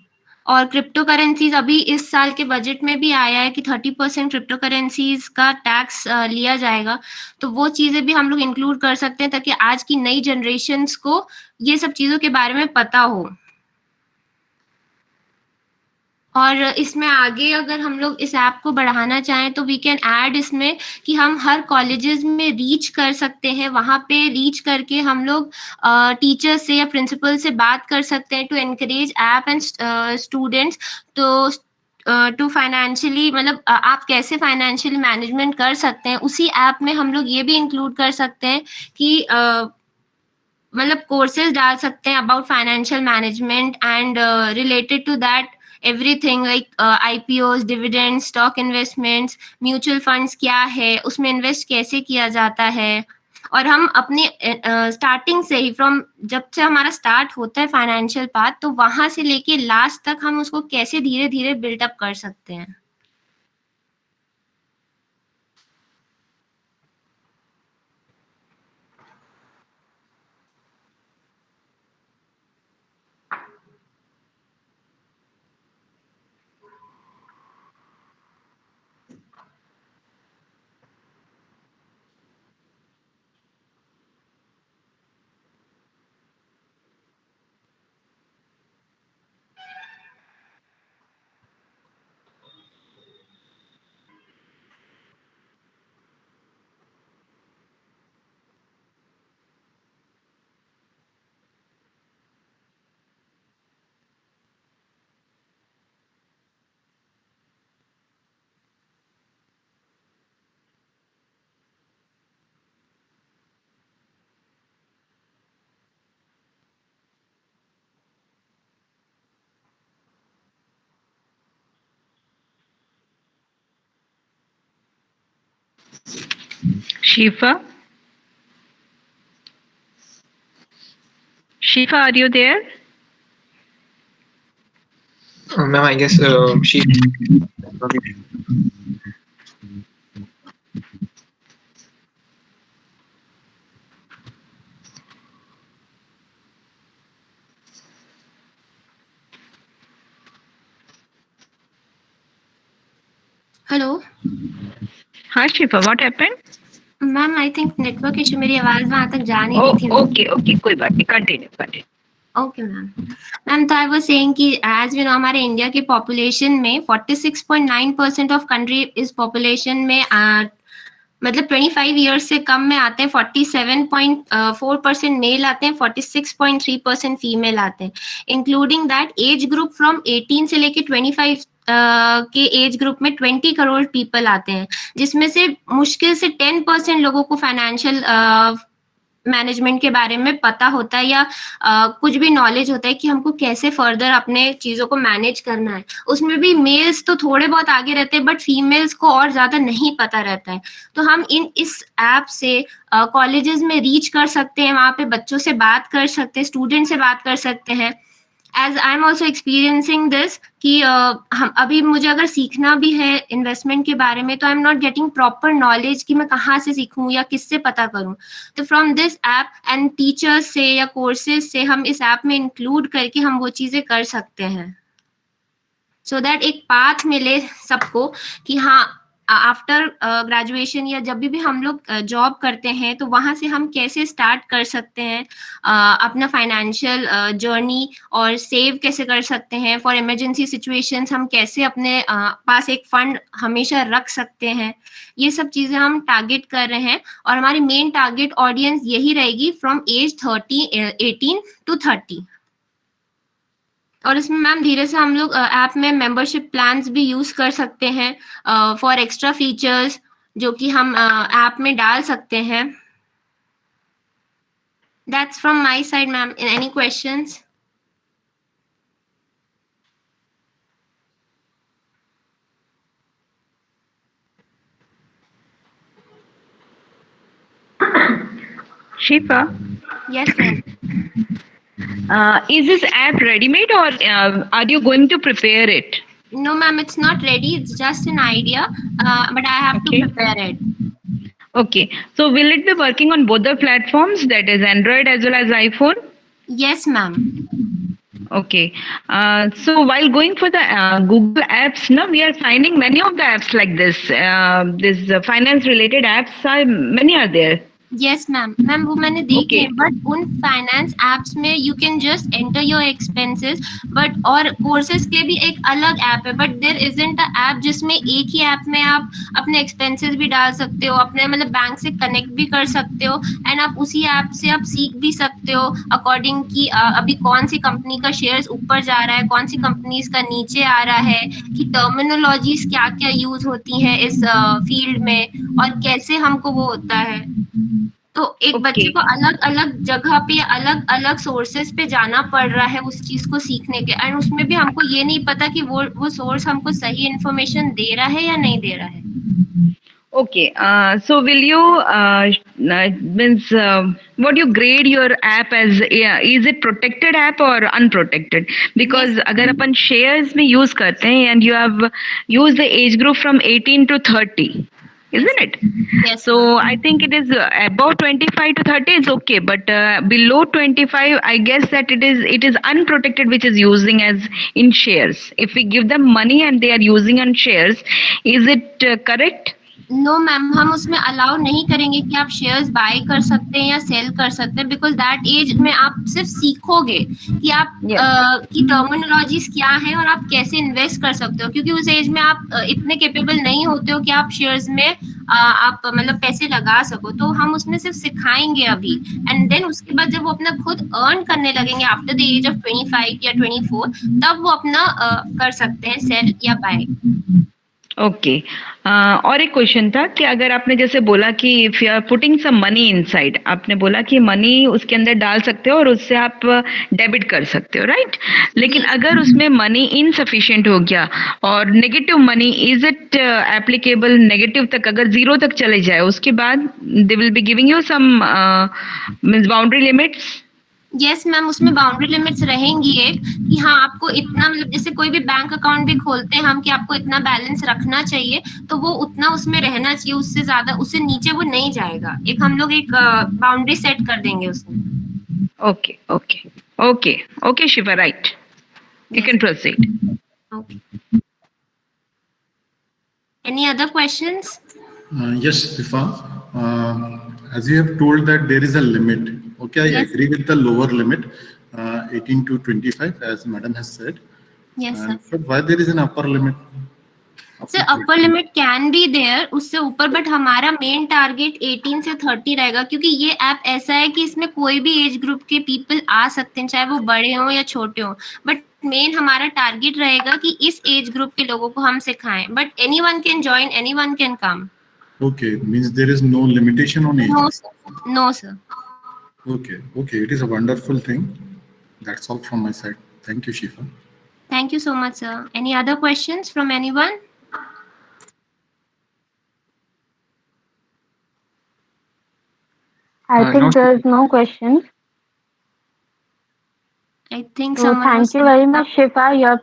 और क्रिप्टो करेंसीज अभी इस साल के बजट में भी आया है कि 30% क्रिप्टो करेंसीज का टैक्स लिया जाएगा, तो वो चीज़ें भी हम लोग इंक्लूड कर सकते हैं ताकि आज की नई जनरेशन्स को ये सब चीज़ों के बारे में पता हो. और इसमें आगे अगर हम लोग इस ऐप को बढ़ाना चाहें तो वी कैन ऐड इसमें कि हम हर कॉलेजेस में रीच कर सकते हैं, वहाँ पे रीच करके हम लोग टीचर से या प्रिंसिपल से बात कर सकते हैं to encourage app and students to financially, मतलब आप कैसे फाइनेंशियल मैनेजमेंट कर सकते हैं। उसी ऐप में हम लोग ये भी इंक्लूड कर सकते हैं कि मतलब कोर्सेज डाल सकते हैं about financial management and related to that everything like IPOs, dividend, stock investments, mutual funds क्या है, उसमें इन्वेस्ट कैसे किया जाता है। और हम अपने स्टार्टिंग से ही फ्रॉम जब से हमारा स्टार्ट होता है फाइनेंशियल पाथ, तो वहां से लेके लास्ट तक हम उसको कैसे धीरे धीरे बिल्डअप कर सकते हैं। Shifa? Shifa, are you there? Ma'am, I guess she. Hello हाँ शिफा, what happened? Ma'am, I think network issue, मेरी आवाज वहां तक जा नहीं रही थी। ओके कोई बात नहीं, कंटिन्यू। ओके मैम, तो आई वाज सेइंग कि एज यू नो हमारे इंडिया की पॉपुलेशन में 46.9% ऑफ कंट्री इस पॉपुलेशन में मतलब 25 ईयर्स से कम में आते हैं, 47.4% मेल आते हैं, 46.3% फीमेल आते हैं। Including that age group from 18 से लेके 25 के एज ग्रुप में 20 करोड़ पीपल आते हैं, जिसमें से मुश्किल से 10% लोगों को फाइनेंशियल मैनेजमेंट के बारे में पता होता है या कुछ भी नॉलेज होता है कि हमको कैसे फर्दर अपने चीजों को मैनेज करना है। उसमें भी मेल्स तो थोड़े बहुत आगे रहते हैं, बट फीमेल्स को और ज्यादा नहीं पता रहता है। तो हम इस ऐप से कॉलेजेस में रीच कर सकते हैं, वहाँ पे बच्चों से बात कर सकते हैं, स्टूडेंट से बात कर सकते हैं। As I am also experiencing this कि हम अभी मुझे अगर सीखना भी है इन्वेस्टमेंट के बारे में, तो I am not getting proper knowledge कि मैं कहाँ से सीखूं या किससे पता करूं। तो from this app and teachers से या कोर्सेज से हम इस ऐप में इंक्लूड करके हम वो चीजें कर सकते हैं, सो दैट एक पाथ मिले सबको कि हाँ आफ्टर ग्रेजुएशन या जब भी हम लोग जॉब करते हैं तो वहां से हम कैसे स्टार्ट कर सकते हैं अपना फाइनेंशियल जर्नी, और सेव कैसे कर सकते हैं फॉर इमरजेंसी सिचुएशंस, हम कैसे अपने पास एक फंड हमेशा रख सकते हैं। ये सब चीजें हम टारगेट कर रहे हैं, और हमारी मेन टारगेट ऑडियंस यही रहेगी फ्रॉम एज 18 to 30। और इसमें मैम धीरे से हम लोग ऐप में मेंबरशिप प्लान्स भी यूज कर सकते हैं फॉर एक्स्ट्रा फीचर्स जो कि हम ऐप में डाल सकते हैं। That's from my side ma'am. In any questions? Shifa? Yes ma'am. Is this app ready-made or are you going to prepare it? No ma'am, it's not ready, it's just an idea, but I have to prepare it. Okay, so will it be working on both the platforms, that is Android as well as iPhone? Yes ma'am. Okay, so while going for the Google apps, now we are finding many of the apps like this. Finance related apps, many are there. Yes ma'am वो मैंने देखे Okay. हैं, but उन finance apps में you can just enter your expenses, but और courses के भी एक अलग ऐप है, but there isn't a app जिसमें एक ही ऐप में आप अपने एक्सपेंसेस भी डाल सकते हो, अपने मतलब बैंक से कनेक्ट भी कर सकते हो, एंड आप उसी ऐप से आप सीख भी सकते हो अकॉर्डिंग की अभी कौन सी कंपनी का शेयर्स ऊपर जा रहा है, कौन सी कंपनीज का नीचे आ रहा है, कि टर्मिनोलॉजीज क्या क्या यूज होती है इस फील्ड में, और कैसे हमको वो होता है। तो एक बच्चे Okay. को अलग अलग जगह पे अलग अलग सोर्सेस पे जाना पड़ रहा है उस चीज को सीखने के, एंड उसमें भी हमको ये नहीं पता कि वो सोर्स हमको सही इन्फॉर्मेशन दे रहा है या नहीं दे रहा है। Okay. So will you means what do you grade your app as? Is it protected app or unprotected? Because अगर अपन shares में use करते हैं and you have used the age group from 18 to 30, isn't it? Yes. So I think it is above 25 to 30 is okay, but below 25, I guess that it is unprotected, which is using as in shares. If we give them money and they are using on shares, is it correct? No ma'am हम उसमें allow नहीं करेंगे कि आप shares bye कर सकते हैं या सेल कर सकते हैं, बिकॉज दैट एज में आप सिर्फ सीखोगे कि आप की टर्मिनोलॉजीज क्या है और आप कैसे इन्वेस्ट कर सकते हो, क्योंकि उस एज में आप इतने कैपेबल नहीं होते हो कि आप शेयर्स में आप मतलब पैसे लगा सको। तो हम उसमें सिर्फ सिखाएंगे अभी, एंड देन उसके बाद जब वो अपना खुद अर्न करने लगेंगे आफ्टर द एज ऑफ 25 या 24, तब वो अपना कर सकते हैं सेल या बाय। ओके और एक क्वेश्चन था कि अगर आपने जैसे बोला कि if you are putting some money inside, आपने बोला कि मनी उसके अंदर डाल सकते हो और उससे आप डेबिट कर सकते हो, राइट? लेकिन अगर उसमें मनी इनसफिशिएंट हो गया और negative money, is it applicable negative तक? अगर जीरो तक चले जाए उसके बाद they will be giving you some means boundary limits? Yes ma'am उसमें बाउंड्री लिमिट्स रहेंगी एक, कि हाँ आपको इतना मतलब जैसे कोई भी बैंक अकाउंट भी खोलते हैं हम कि आपको इतना बैलेंस रखना चाहिए, तो वो उतना उसमें रहना चाहिए, उससे ज्यादा उससे नीचे वो नहीं जाएगा। एक हम लोग एक बाउंड्री सेट कर देंगे उसमें। Okay okay okay okay Shiva, right, you can proceed. Okay. Any other questions? Yes, Shifa. As you have told that there is a limit. Okay, I agree with the lower limit, 18 to 25, as Madam has said. Yes, sir. But why there is an upper limit? Sir upper limit can be there उससे ऊपर, but हमारा main target 18 से 30 रहेगा, क्योंकि ये app ऐसा है कि इसमें कोई भी एज ग्रुप के पीपल आ सकते हैं, चाहे वो बड़े हों या छोटे हों, बट मेन हमारा टारगेट रहेगा कि इस एज ग्रुप के लोगों को हम सिखाएं, but anyone can join, anyone can come. Okay, means there is no limitation on age. No sir. No sir. Okay, okay, it is a wonderful thing. That's all from my side. Thank you, Shifa. Thank you so much, sir. Any other questions from anyone? I think No. there is no questions. I think So someone thank was you very much, Shifa.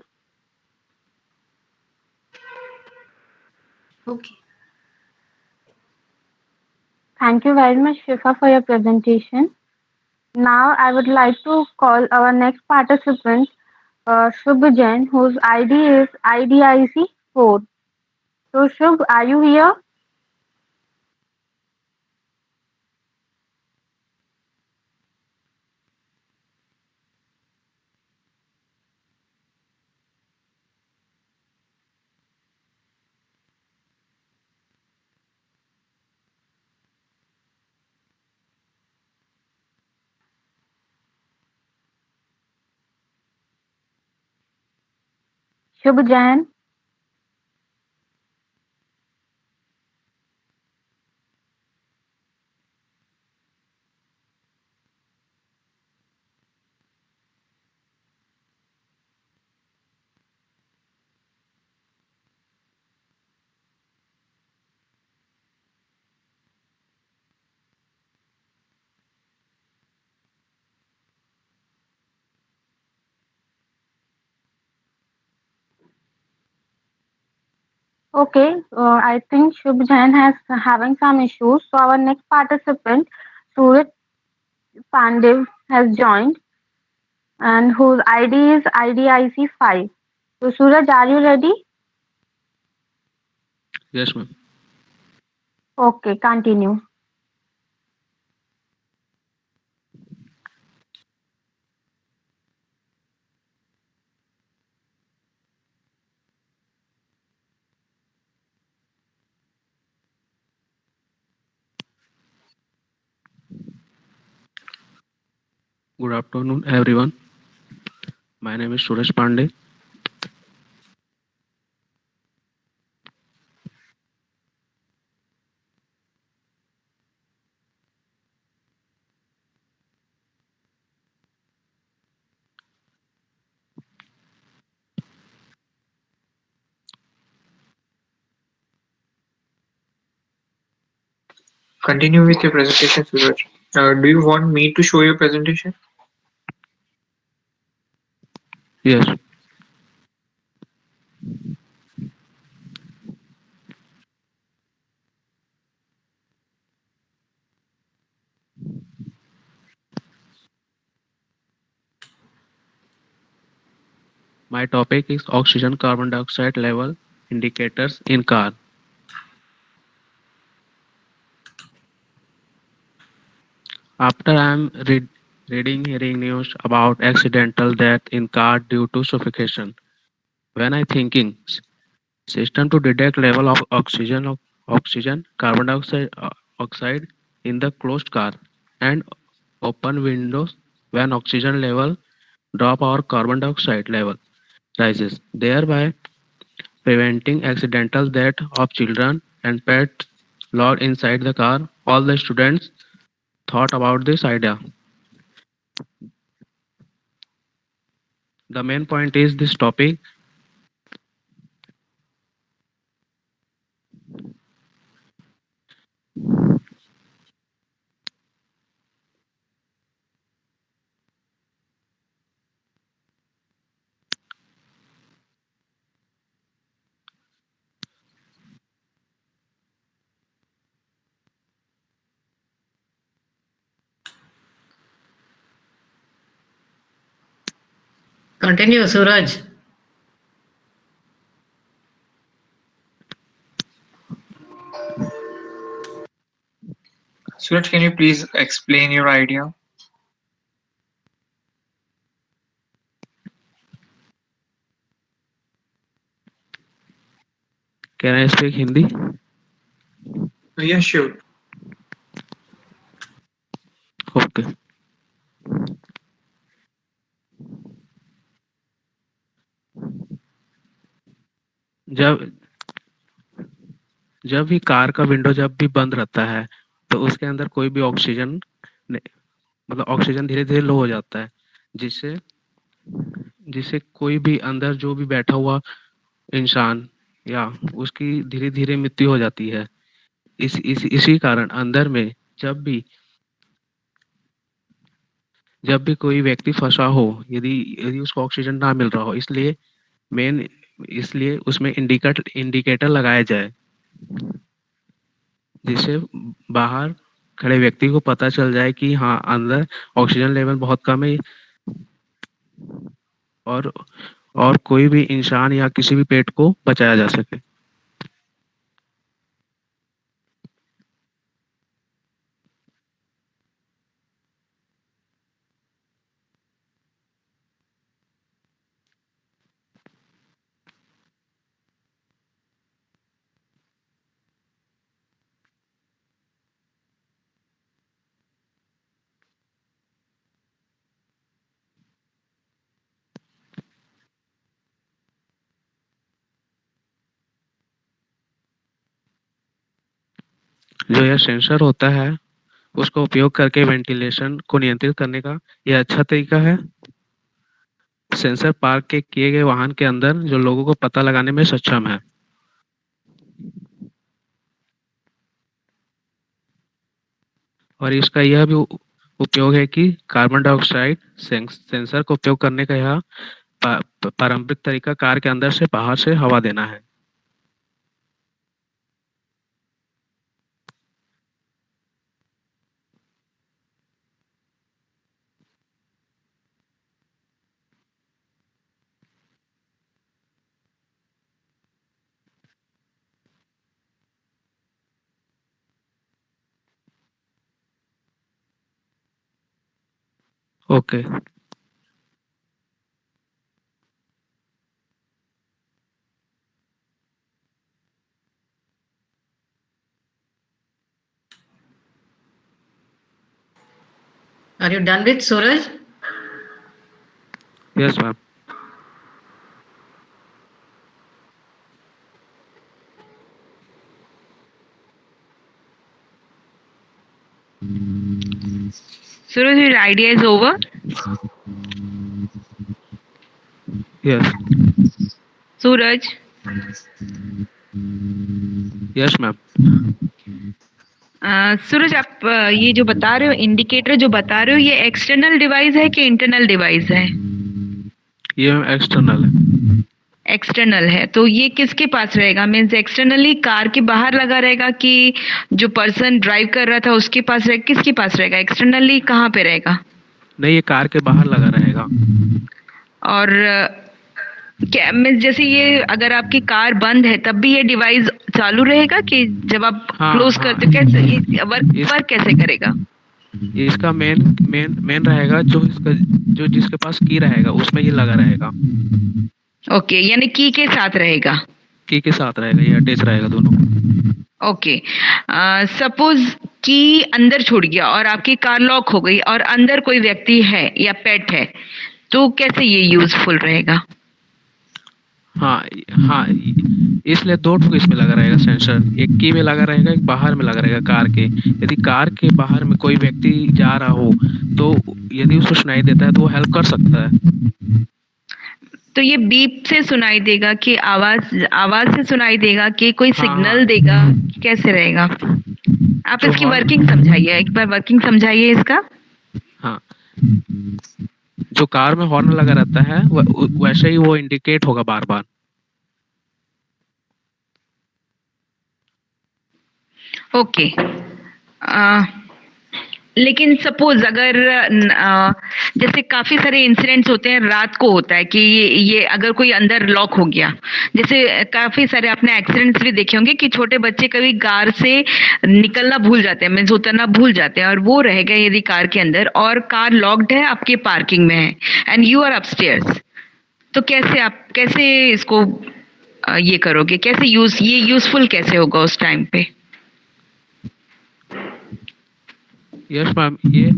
okay. Thank you very much, Shifa, for your presentation. Now I would like to call our next participant, Shubh Jain, whose ID is IDIC 4. So Shubh, are you here? Shubh Jain. Okay, I think Shubh Jain has having some issues. So our next participant, Suraj Pandev, has joined, and whose ID is IDIC 5. So Suraj, are you ready? Yes, ma'am. Okay, continue. Good afternoon, everyone. My name is Suresh Pandey. Continue with your presentation, Suraj. Do you want me to show your presentation? Yes, my topic is oxygen carbon dioxide level indicators in car. After reading hearing news about accidental death in car due to suffocation, when I thinking system to detect level of oxygen carbon dioxide oxide in the closed car and open windows when oxygen level drop or carbon dioxide level rises, thereby preventing accidental death of children and pets locked inside the car. All the students thought about this idea. The main point is this topic. Continue, Suraj. Suraj, can you please explain your idea? Can I speak Hindi? Yeah, sure. Okay. जब जब भी car का window जब भी बंद रहता है तो उसके अंदर कोई भी ऑक्सीजन मतलब ऑक्सीजन धीरे धीरे लो हो जाता है जिससे जिससे कोई भी अंदर जो भी बैठा हुआ इंसान या उसकी धीरे धीरे मृत्यु हो जाती है इसी कारण अंदर में जब भी कोई व्यक्ति फंसा हो यदि यदि उसको ऑक्सीजन ना मिल रहा हो मेन इसलिए उसमें इंडिकेटर लगाया जाए जिससे बाहर खड़े व्यक्ति को पता चल जाए कि हाँ अंदर ऑक्सीजन लेवल बहुत कम है और और कोई भी इंसान या किसी भी पेट को बचाया जा सके। जो यह सेंसर होता है उसका उपयोग करके वेंटिलेशन को नियंत्रित करने का यह अच्छा तरीका है। सेंसर पार्क के किए गए वाहन के अंदर जो लोगों को पता लगाने में सक्षम है। और इसका यह भी उपयोग है कि कार्बन डाइऑक्साइड सेंसर का उपयोग करने का यह पारंपरिक तरीका कार के अंदर से बाहर से हवा देना है। Okay. Are you done with Suraj? Yes, ma'am. Suraj, your idea is over. Yes. Suraj, Yes, ma'am. सूरज आप ये जो बता रहे हो इंडिकेटर जो बता रहे हो ये एक्सटर्नल डिवाइस है कि इंटरनल डिवाइस है? ये मैम एक्सटर्नल है। एक्सटर्नल है तो ये किसके पास रहेगा? मीन्स एक्सटर्नली कार के बाहर लगा रहेगा कि जो पर्सन ड्राइव कर रहा था उसके पास रहेगा? किसके पास रहेगा? एक्सटर्नली कहाँ पे रहेगा? नहीं, ये कार के बाहर लगा रहेगा। और क्या मीन्स जैसे ये अगर आपकी कार बंद है तब भी ये डिवाइस चालू रहेगा कि जब आप हाँ, क्लोज हाँ। करते हो कैसे ये वर्क कैसे करेगा? ये इसका मेन रहेगा, जो जिसके पास की रहेगा उसमें ये लगा रहेगा। ओके, यानी की के साथ रहेगा। की के साथ रहेगा, ये अटैच रहेगा दोनों। ओके, सपोज की अंदर छूट गया और आपकी कार लॉक हो गई और अंदर कोई व्यक्ति है या पेट है तो कैसे ये यूजफुल रहेगा? हाँ, हाँ, इसलिए दो ठो इसमें लगा रहेगा सेंसर, एक की में लगा रहेगा, एक बाहर में लगा रहेगा कार के। यदि कार के बाहर में कोई व्यक्ति जा रहा हो तो यदि उसको सुनाई देता है तो वो हेल्प कर सकता है। तो ये बीप से सुनाई देगा कि आवाज आवाज से सुनाई देगा कि कोई हाँ, सिग्नल हाँ। देगा? कैसे रहेगा? आप जो इसकी हॉर्न वर्किंग समझाइए, एक बार वर्किंग समझाइए इसका। हाँ, जो कार में हॉर्न लगा रहता है वैसे ही वो इंडिकेट होगा बार बार। ओके, लेकिन सपोज अगर जैसे काफी सारे इंसिडेंट्स होते हैं रात को होता है कि ये अगर कोई अंदर लॉक हो गया, जैसे काफी सारे आपने एक्सीडेंट्स भी देखे होंगे कि छोटे बच्चे कभी कार से निकलना भूल जाते हैं, मीन्स उतरना भूल जाते हैं और वो रह गए यदि कार के अंदर और कार लॉक्ड है आपके पार्किंग में है एंड यू आर अपस्टेयर्स, तो कैसे इसको ये करोगे? कैसे ये यूजफुल कैसे होगा उस टाइम पे? यस मैम, ये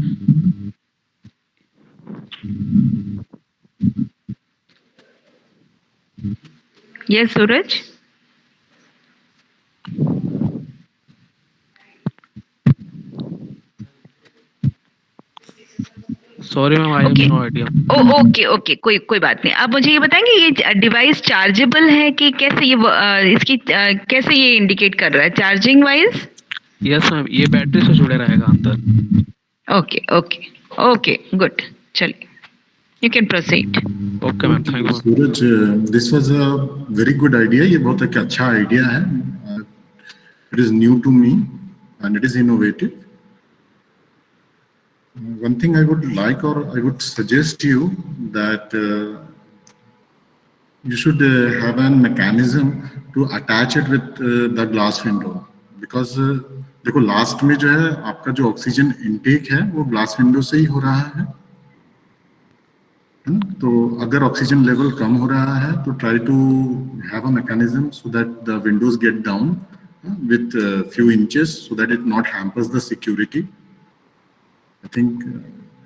yes Suraj. Sorry ma'am, I have okay, no idea. Okay okay, कोई कोई बात नहीं। आप मुझे ये बताएंगे ये डिवाइस चार्जेबल है कि कैसे ये इसकी कैसे ये इंडिकेट कर रहा है चार्जिंग वाइज? यस मैम, ये बैटरी से जुड़े रहेगा अंदर। ओके ओके ओके, गुड, चलिए you can proceed. Okay ma'am, thank you. Suraj, this was a very good idea. ये बहुत एक अच्छा आइडिया है। It is new to me and it is innovative. One thing I would like, or I would suggest you that you should have a mechanism to attach it with the glass window, because देखो last में जो है आपका जो oxygen intake है वो glass window से ही हो रहा है ना? तो अगर ऑक्सीजन लेवल कम हो रहा है तो try to have a mechanism so that the windows get down with few inches so that it not hampers the security. I think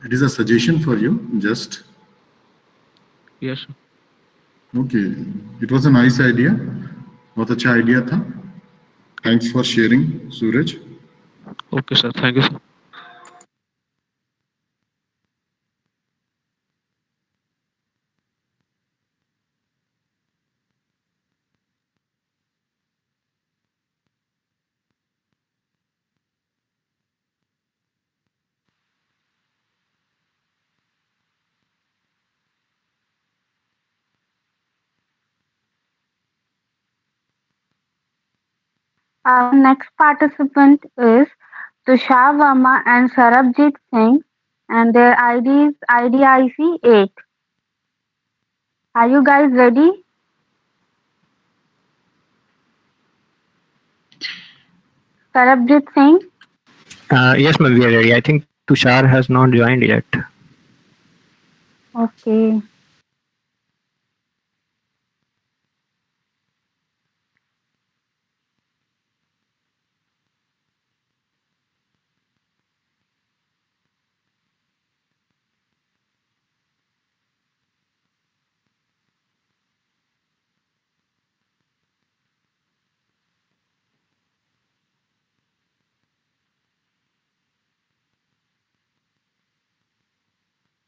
it is a suggestion for you. Just yes okay. It was a nice idea. बहुत अच्छा idea था. Thanks for sharing, Suraj. Okay sir, thank you sir. Our next participant is Tushar Verma and Sarabjit Singh, and their ID is IDIC 8. Are you guys ready? Sarabjit Singh? Yes, ma'am, we are ready. I think Tushar has not joined yet. Okay.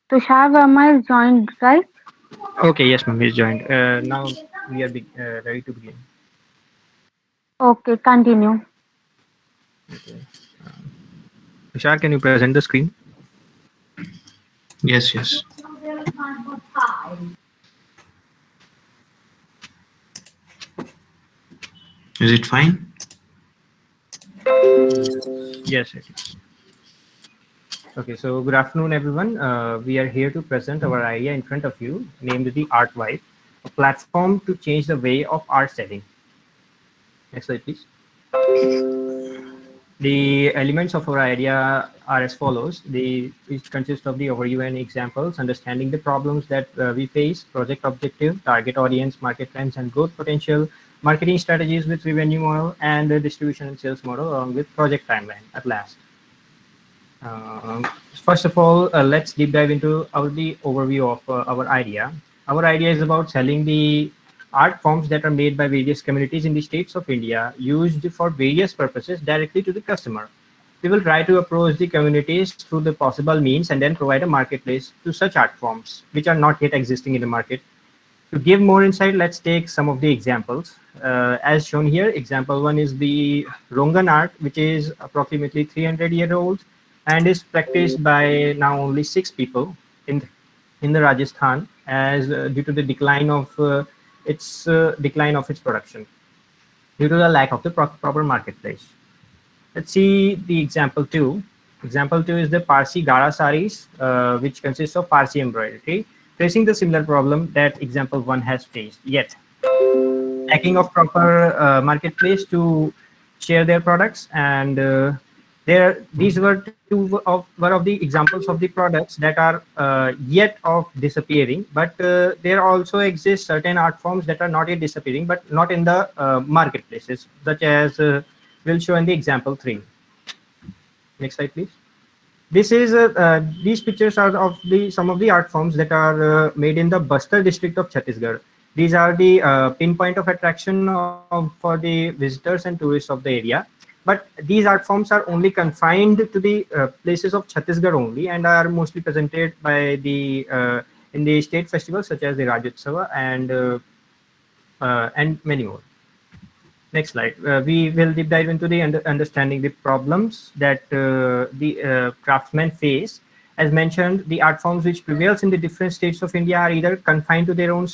Tushar Verma is joined, right? Okay, yes, ma'am, he's joined. Now we are ready to begin. Okay, continue. Okay. Tushar, can you present the screen? Yes, yes. Is it fine? Yes, it is. Okay, so good afternoon, everyone. We are here to present our idea in front of you, named the Art Vibe, a platform to change the way of art selling. Next slide, please. The elements of our idea are as follows. It consists of the overview and examples, understanding the problems that we face, project objective, target audience, market trends and growth potential, marketing strategies with revenue model, and the distribution and sales model along with project timeline at last. First of all, let's deep dive into the overview of our idea. Our idea is about selling the art forms that are made by various communities in the states of India, used for various purposes directly to the customer. We will try to approach the communities through the possible means and then provide a marketplace to such art forms which are not yet existing in the market. To give more insight, let's take some of the examples. As shown here, example one is the Rongan art, which is approximately 300-year-old and is practiced by now only 6 people in the Rajasthan, as due to the decline of its production due to the lack of the proper marketplace. Let's see the example two. Example two is the Parsi Gara saris, which consists of Parsi embroidery, facing the similar problem that example one has faced, yet lacking of proper marketplace to share their products. And these were one of the examples of the products that are yet of disappearing, but there also exist certain art forms that are not yet disappearing but not in the marketplaces, such as we'll show in the example 3. Next slide, please. These pictures are of some of the art forms that are made in the Bastar district of Chhattisgarh. These are the pinpoint of attraction for the visitors and tourists of the area. But these art forms are only confined to the places of Chhattisgarh only, and are mostly presented by in the state festivals such as the Rajyotsava and many more. Next slide. We will deep dive into the understanding the problems that the craftsmen face. As mentioned, the art forms which prevails in the different states of India are either confined to their own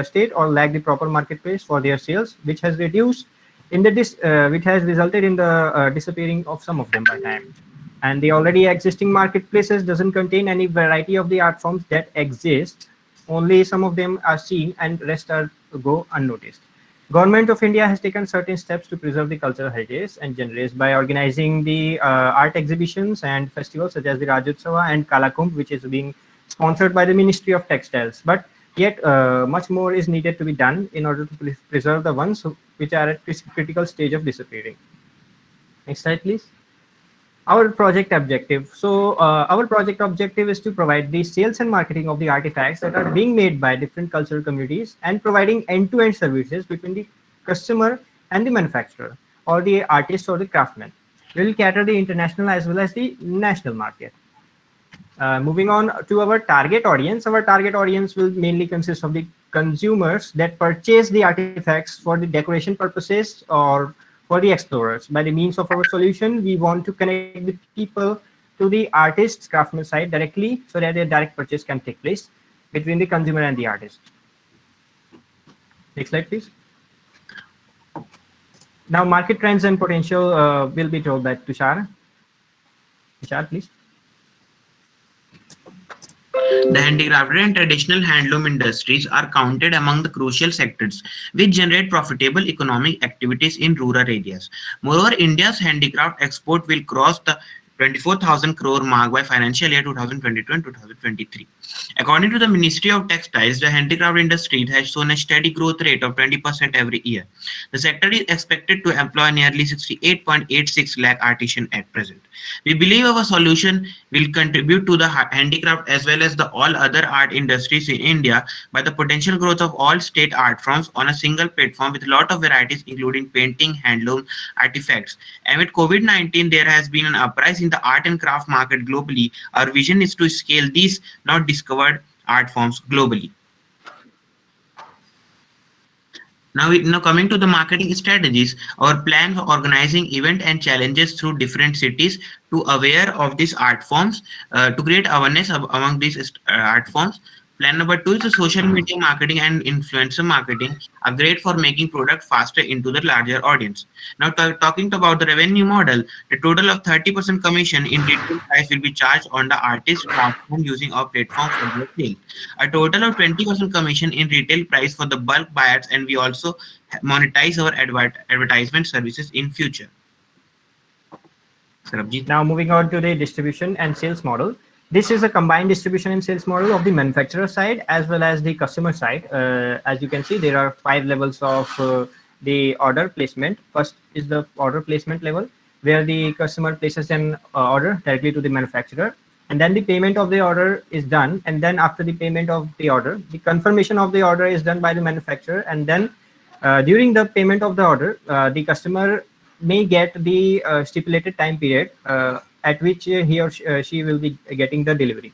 state or lack the proper marketplace for their sales, which has reduced which has resulted in the disappearing of some of them by time. And the already existing marketplaces doesn't contain any variety of the art forms that exist. Only some of them are seen and rest are go unnoticed. Government of India has taken certain steps to preserve the cultural heritage and genres by organizing the art exhibitions and festivals such as the Rajyotsava and Kalakumbh, which is being sponsored by the Ministry of Textiles. But yet much more is needed to be done in order to preserve the ones which are at critical stage of disappearing. Next slide, please. Our project objective. So our project objective is to provide the sales and marketing of the artifacts that are being made by different cultural communities and providing end-to-end services between the customer and the manufacturer or the artist or the craftsman. We will cater the international as well as the national market. Moving on to our target audience will mainly consist of the consumers that purchase the artifacts for the decoration purposes or for the explorers. By the means of our solution, we want to connect the people to the artist's craftsman side directly so that their direct purchase can take place between the consumer and the artist. Next slide, please. Now, market trends and potential will be told by Tushar. Tushar, please. The handicrafted and traditional handloom industries are counted among the crucial sectors which generate profitable economic activities in rural areas. Moreover, India's handicraft export will cross the 24,000 crore mark by financial year 2022 and 2023. According to the Ministry of Textiles, the handicraft industry has shown a steady growth rate of 20% every year. The sector is expected to employ nearly 68.86 lakh artisans at present. We believe our solution will contribute to the handicraft as well as the all other art industries in India by the potential growth of all state art forms on a single platform with a lot of varieties including painting, handloom, artifacts. Amid COVID-19, there has been an uprise in the art and craft market globally. Our vision is to scale these not discovered art forms globally. Now coming to the marketing strategies, our plan for organizing event and challenges through different cities to aware of these art forms, to create awareness among these art forms. Plan number 2 is the social media marketing and influencer marketing are great for making product faster into the larger audience. Now talking about the revenue model, the total of 30% commission in retail price will be charged on the artist platform using our platform for the sale. A total of 20% commission in retail price for the bulk buyers, and we also monetize our advertisement services in future. Sarabjit. Now moving on to the distribution and sales model. This is a combined distribution and sales model of the manufacturer side as well as the customer side. As you can see, there are 5 levels of the order placement. First is the order placement level, where the customer places an order directly to the manufacturer, and then the payment of the order is done. And then after the payment of the order, the confirmation of the order is done by the manufacturer. And then during the payment of the order, the customer may get the stipulated time period at which he or she will be getting the delivery.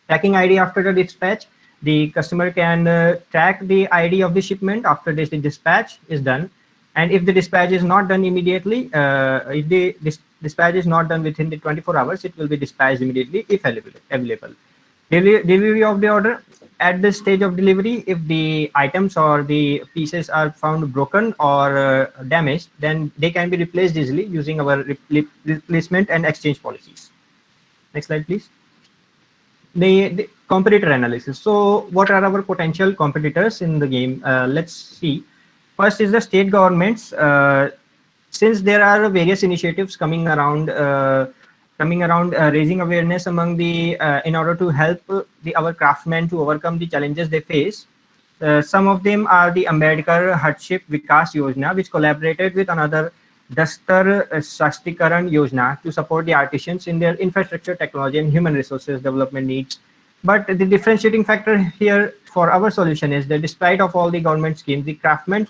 Tracking ID after the dispatch, the customer can track the ID of the shipment after the dispatch is done. And if the dispatch is not done immediately, if the dispatch is not done within the 24 hours, it will be dispatched immediately if available. Delivery of the order. At the stage of delivery, if the items or the pieces are found broken or damaged, then they can be replaced easily using our replacement and exchange policies. Next slide, please. The competitor analysis. So what are our potential competitors in the game? Let's see. First is the state governments. Since there are various initiatives coming around raising awareness among the in order to help our craftsmen to overcome the challenges they face. Some of them are the Ambedkar Hardship Vikas Yojana, which collaborated with another Dastar Sastikaran Yojana to support the artisans in their infrastructure, technology, and human resources development needs. But the differentiating factor here for our solution is that despite of all the government schemes, the craftsmen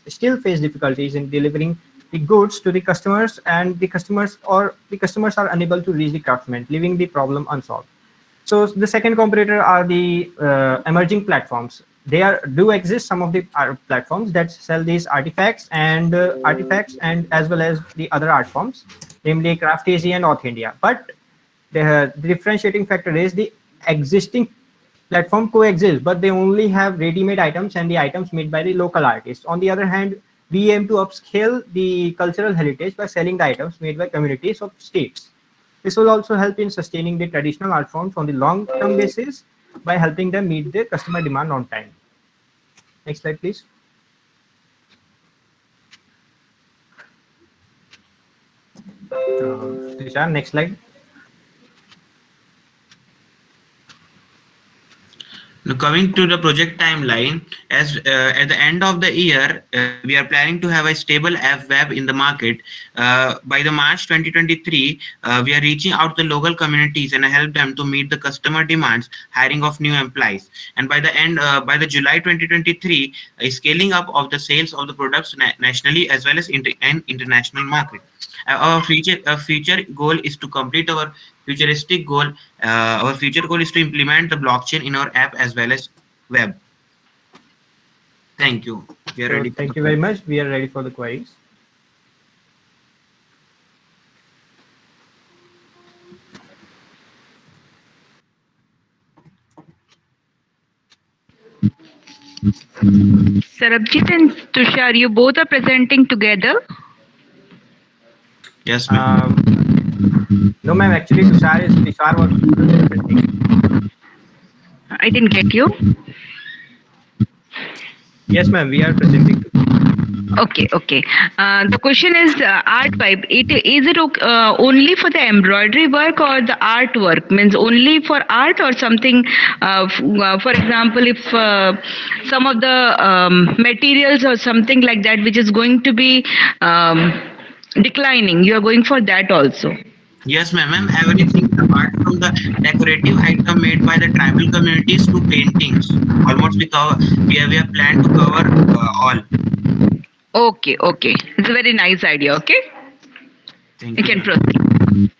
still face difficulties in delivering the goods to the customers, and the customers are unable to reach the craftsmen, leaving the problem unsolved. So the second competitor are the emerging platforms. Do exist some of the platforms that sell these artifacts and as well as the other art forms, namely CraftAsia and Auth India. But the differentiating factor is the existing platform coexist, but they only have ready-made items and the items made by the local artists. On the other hand, we aim to upscale the cultural heritage by selling the items made by communities of states. This will also help in sustaining the traditional art forms on the long-term basis by helping them meet their customer demand on time. Next slide, please. Tisha, next slide. Now coming to the project timeline, as at the end of the year, we are planning to have a stable app web in the market. By the March 2023, we are reaching out to the local communities and help them to meet the customer demands, hiring of new employees. And by the July 2023, a scaling up of the sales of the products nationally as well as international market. Our future goal is to complete our futuristic goal. Our future goal is to implement the blockchain in our app as well as web. Thank you. We are ready. Thank you very much. We are ready for the queries. Sarabjit and Tushar, you both are presenting together? Yes, ma'am. No, ma'am. Actually, Tushar was presenting. I didn't get you. Yes, ma'am. We are presenting. Okay. The question is art pipe. Only for the embroidery work or the artwork? Means only for art or something? For example, if some of the materials or something like that, which is going to be declining, you are going for that also. Yes, ma'am. Everything apart from the decorative item made by the tribal communities to paintings. Almost we have planned to cover all. Okay. It's a very nice idea. Okay, Thank you you. can proceed.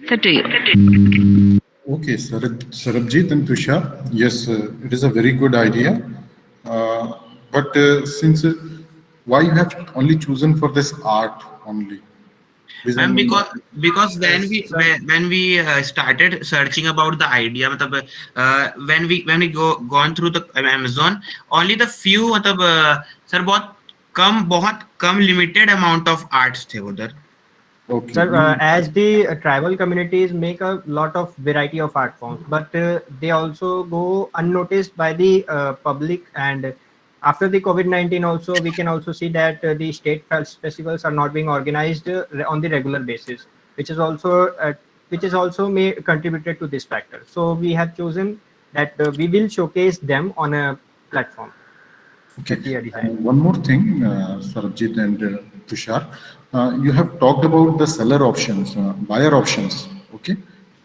So to you. Okay, Sarabjit and Tushar, yes, it is a very good idea. But since why you have only chosen for this art only? Ma'am, Reason. because when we started searching about the idea, when we gone through the Amazon, only the few sir बहुत कम limited amount of arts थे उधर. Okay. Sir, as the tribal communities make a lot of variety of art forms, but they also go unnoticed by the public. And after the COVID-19, also we can also see that the state festivals are not being organized on the regular basis, which is also may contributed to this factor. So we have chosen that we will showcase them on a platform. Okay. One more thing, Sarabjit and Tushar, you have talked about the seller options, buyer options. Okay,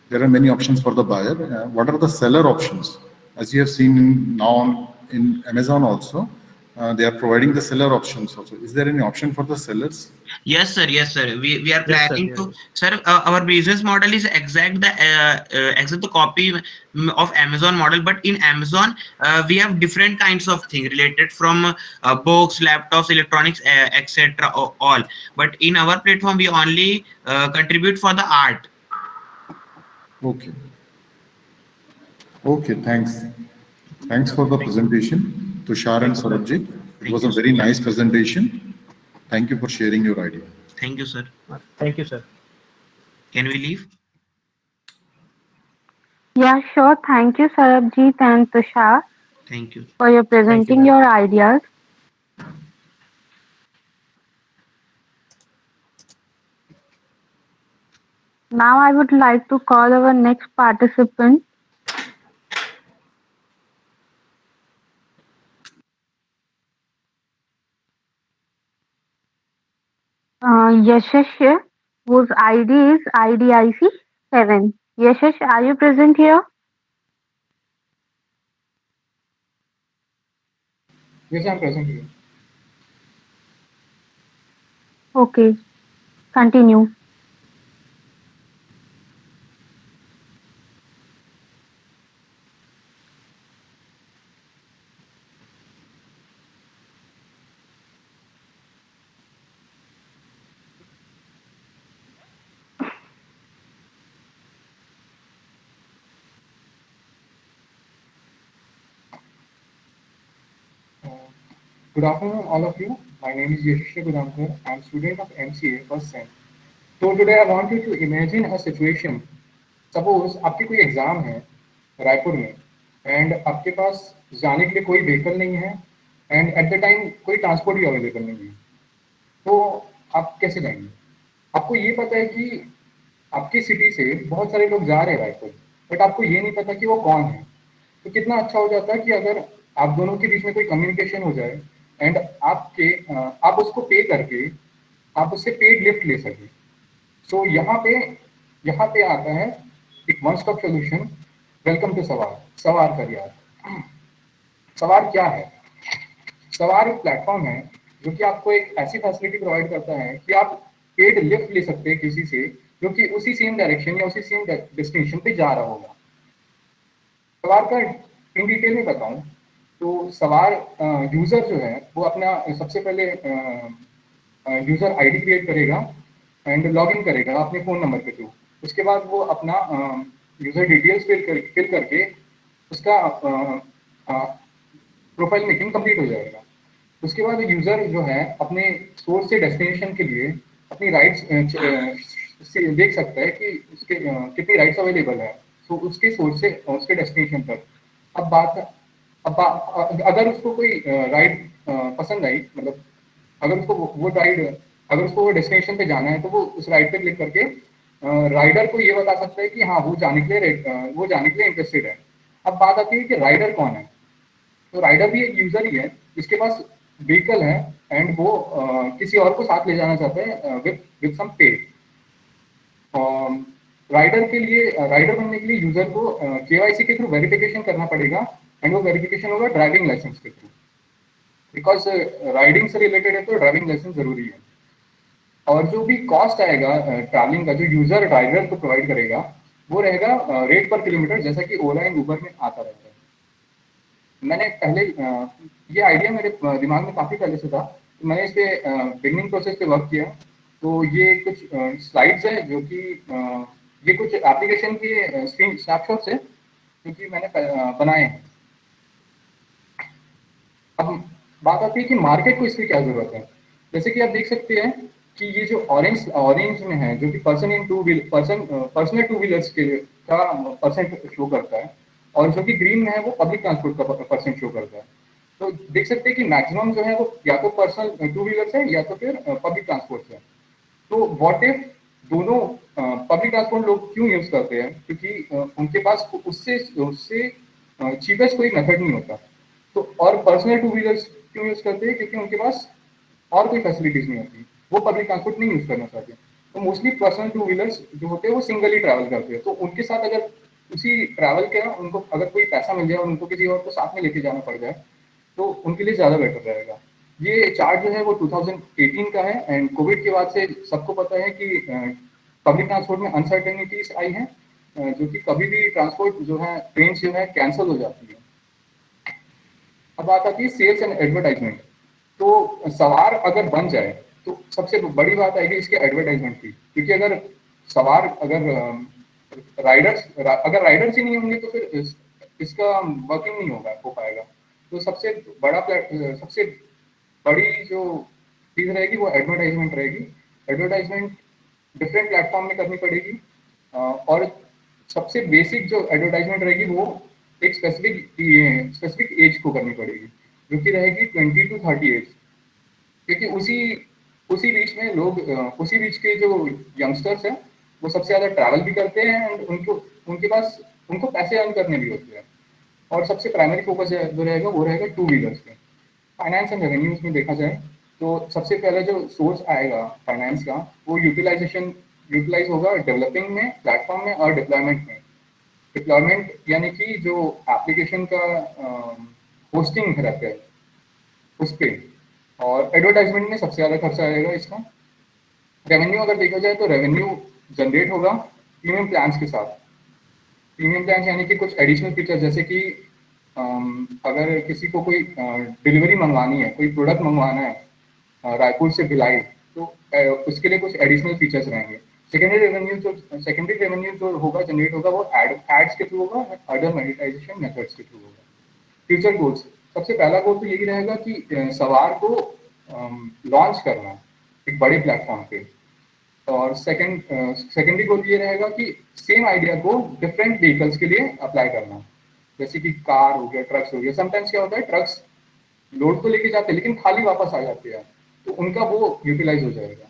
there are many options for the buyer. What are the seller options? As you have seen now in Amazon also, they are providing the seller options also. Is there any option for the sellers? Yes, sir. We are Yes, sir, planning yes. to, sir. Our business model is exact the copy of Amazon model, but in Amazon we have different kinds of things related from books, laptops, electronics, etc. All. But in our platform, we only contribute for the art. Okay. Okay. Thanks for the presentation, Tushar and Sarabjit. It was a very nice presentation. Thank you for sharing your idea. Thank you, sir. Thank you, sir. Can we leave? Yeah, sure. Thank you, Sarabjit and Tushar, Thank you. for your presenting your ideas. Now I would like to call our next participant. Yashash, whose ID is IDIC 7. Yashash, are you present here? Yes, I'm present here. Okay, continue. Good afternoon, all of you. My name is Yashish Gudankar. I'm student of MCA first sem. So today I want you to imagine a situation. Suppose आपकी कोई exam है रायपुर में and आपके पास जाने के लिए कोई vehicle नहीं है एंड एट द टाइम कोई ट्रांसपोर्ट भी अवेलेबल नहीं है, तो आप कैसे जाएंगे? आपको ये पता है कि आपकी सिटी से बहुत सारे लोग जा रहे हैं रायपुर, बट आपको ये नहीं पता कि वो कौन है. तो कितना अच्छा हो जाता है कि अगर आप दोनों के बीच में कोई कम्युनिकेशन हो जाए एंड आप उसको पे करके आप उससे पेड लिफ्ट ले सके. सो यहाँ पे आता है एक one stop solution. Welcome to Sawar career. सवार क्या है? सवार एक प्लेटफॉर्म है जो कि आपको एक ऐसी फैसिलिटी प्रोवाइड करता है कि आप पेड लिफ्ट ले सकते हैं किसी से जो कि उसी सेम डायरेक्शन या उसी सेम डेस्टिनेशन पे जा रहा होगा. सवार का इन डिटेल में बताऊं तो सवार यूजर जो है वो अपना सबसे पहले यूजर आईडी क्रिएट करेगा एंड लॉग इन करेगा अपने फ़ोन नंबर के थ्रू. उसके बाद वो अपना यूजर डिटेल्स फिल करके उसका प्रोफाइल मेकिंग कंप्लीट हो जाएगा. उसके बाद यूजर जो है अपने सोर्स से डेस्टिनेशन के लिए अपनी राइट्स से देख सकता है कि उसके कितनी राइट्स अवेलेबल है. सो उसके सोर्स से उसके डेस्टिनेशन तक. अब अगर उसको कोई राइड पसंद आई, मतलब अगर उसको वो राइड अगर उसको वो डेस्टिनेशन पे जाना है तो वो उस राइड पे क्लिक करके राइडर को ये बता सकता है कि हाँ वो जाने के लिए इंटरेस्टेड है। अब बात आती है कि राइडर कौन है। तो राइडर भी एक यूजर ही है जिसके पास व्हीकल है एंड वो किसी और को साथ ले जाना चाहते हैं विद सम पे। राइडर बनने के लिए यूजर को केवाईसी के थ्रू वेरिफिकेशन करना पड़ेगा एंड वो वेरिफिकेशन होगा ड्राइविंग लाइसेंस के थ्रू, बिकॉज राइडिंग से रिलेटेड है तो ड्राइविंग लाइसेंस जरूरी है। और जो भी कॉस्ट आएगा ट्रैवलिंग का, जो यूजर ड्राइवर को प्रोवाइड करेगा वो रहेगा रेट पर किलोमीटर, जैसा कि ओला एंड उबर में आता रहता है। मैंने पहले ये आइडिया मेरे दिमाग में काफी पहले से था, तो मैंने इस पे बिगनिंग प्रोसेस पे वर्क किया। तो ये कुछ स्लाइड्स है जो कि ये कुछ एप्लीकेशन के स्क्रीन स्नैपशॉट्स है जो कि मैंने बनाए हैं। अब बात आती है कि मार्केट को इसकी क्या जरूरत है। जैसे कि आप देख सकते हैं कि ये जो ऑरेंज में है जो कि पर्सनल टू व्हीलर्स के का परसेंट शो करता है, और जो कि ग्रीन में है वो पब्लिक ट्रांसपोर्ट का परसेंट शो करता है। तो देख सकते हैं कि मैक्सिमम जो है वो या तो पर्सनल टू व्हीलर्स है या तो फिर पब्लिक ट्रांसपोर्ट है। तो व्हाट इफ दोनों पब्लिक ट्रांसपोर्ट लोग क्यों यूज करते हैं, क्योंकि उनके पास उससे चीपेस्ट कोई मेथड नहीं होता। तो और पर्सनल टू व्हीलर्स क्यों यूज करते हैं, क्योंकि उनके पास और कोई फैसिलिटीज नहीं होती, वो पब्लिक ट्रांसपोर्ट नहीं यूज करना चाहते। तो मोस्टली पर्सनल टू व्हीलर्स जो होते हैं वो सिंगल ही ट्रैवल करते हैं। तो उनके साथ अगर उसी ट्रैवल के उनको अगर कोई पैसा मिल जाए और उनको किसी और को साथ में लेके जाना पड़ जाए तो उनके लिए ज्यादा बेटर रहेगा। ये चार्ट जो है वो 2018 का है एंड कोविड के बाद से सबको पता है कि पब्लिक ट्रांसपोर्ट में अनसर्टेनिटीज आई है, जो कि कभी भी ट्रांसपोर्ट जो है ट्रेन जो है कैंसिल हो जाती है। अब बात आती है सेल्स एंड एडवर्टाइजमेंट। तो सवार अगर बन जाए तो सबसे बड़ी बात आएगी इसके एडवर्टाइजमेंट की, क्योंकि अगर राइडर्स ही नहीं होंगे तो फिर इसका वर्किंग नहीं हो पाएगा। तो सबसे बड़ी जो चीज रहेगी वो एडवर्टाइजमेंट रहेगी। एडवर्टाइजमेंट डिफरेंट प्लेटफॉर्म में करनी पड़ेगी, और सबसे बेसिक जो एडवर्टाइजमेंट रहेगी वो एक स्पेसिफिक एज को करनी पड़ेगी, जो कि रहेगी 20 to 30 एज, क्योंकि उसी बीच में लोग उसी बीच के जो यंगस्टर्स हैं वो सबसे ज्यादा ट्रैवल भी करते हैं एंड उनको पैसे अर्न करने भी होते हैं। और सबसे प्राइमरी फोकस जो रहेगा वो रहेगा टू व्हीलर्स पे। फाइनेंस एंड रेवेन्यूज में देखा जाए तो सबसे पहले जो सोर्स आएगा फाइनेंस का वो यूटिलाइज होगा डेवलपिंग में, प्लेटफॉर्म में और डिप्लॉयमेंट में। डिप्लॉयमेंट यानी कि जो एप्लीकेशन का होस्टिंग रहता है उस पर, और एडवर्टाइजमेंट में सबसे ज़्यादा खर्चा आएगा इसका। रेवेन्यू अगर देखा जाए तो रेवेन्यू जनरेट होगा प्रीमियम प्लान्स के साथ। प्रीमियम प्लान्स यानी कि कुछ एडिशनल फीचर, जैसे कि अगर किसी को कोई डिलीवरी मंगवानी है, कोई प्रोडक्ट मंगवाना है रायपुर से भिलाई, तो उसके लिए कुछ एडिशनल फीचर्स रहेंगे। सेकेंडरी रेवेन्यू जो होगा जनरेट होगा वो एड्स के थ्रू होगा, अदर मोनेटाइजेशन मेथड्स के थ्रू होगा। फ्यूचर गोल्स, सबसे पहला गोल तो यही रहेगा कि सवार को लॉन्च करना एक बड़े प्लेटफॉर्म पे, और सेकेंडरी गोल ये रहेगा कि सेम आइडिया को डिफरेंट व्हीकल्स के लिए अप्लाई करना, जैसे कि कार हो गया, ट्रक्स हो गया। समटाइम्स क्या होता है ट्रक्स लोड तो लेके जाते हैं लेकिन खाली वापस आ जाते हैं, तो उनका वो यूटिलाइज हो जाएगा।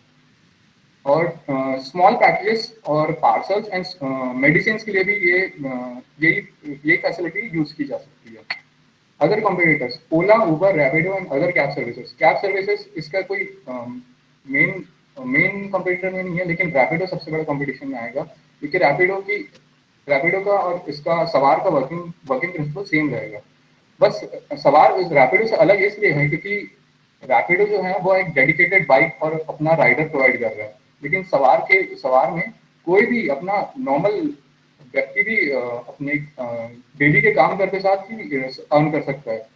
और स्मॉल पैकेजेस और पार्सल्स एंड मेडिसिन के लिए भी यही फैसिलिटी यूज की जा सकती है। Other competitors Ola, Uber, Rapido and other cab services इसका कोई मेन कॉम्पिटिटर में नहीं है, लेकिन रैपिडो सबसे बड़ा कॉम्पिटिशन में आएगा, क्योंकि रैपिडो का और इसका सवार का वर्किंग प्रिंसिपल सेम रहेगा। बस सवार रैपिडो से अलग इसलिए है क्योंकि रैपिडो जो है वो एक डेडिकेटेड बाइक और अपना राइडर प्रोवाइड कर रहा है, लेकिन सवार में कोई भी अपना नॉर्मल व्यक्ति भी अपने डेली के काम करते साथ ही अर्न कर सकता है।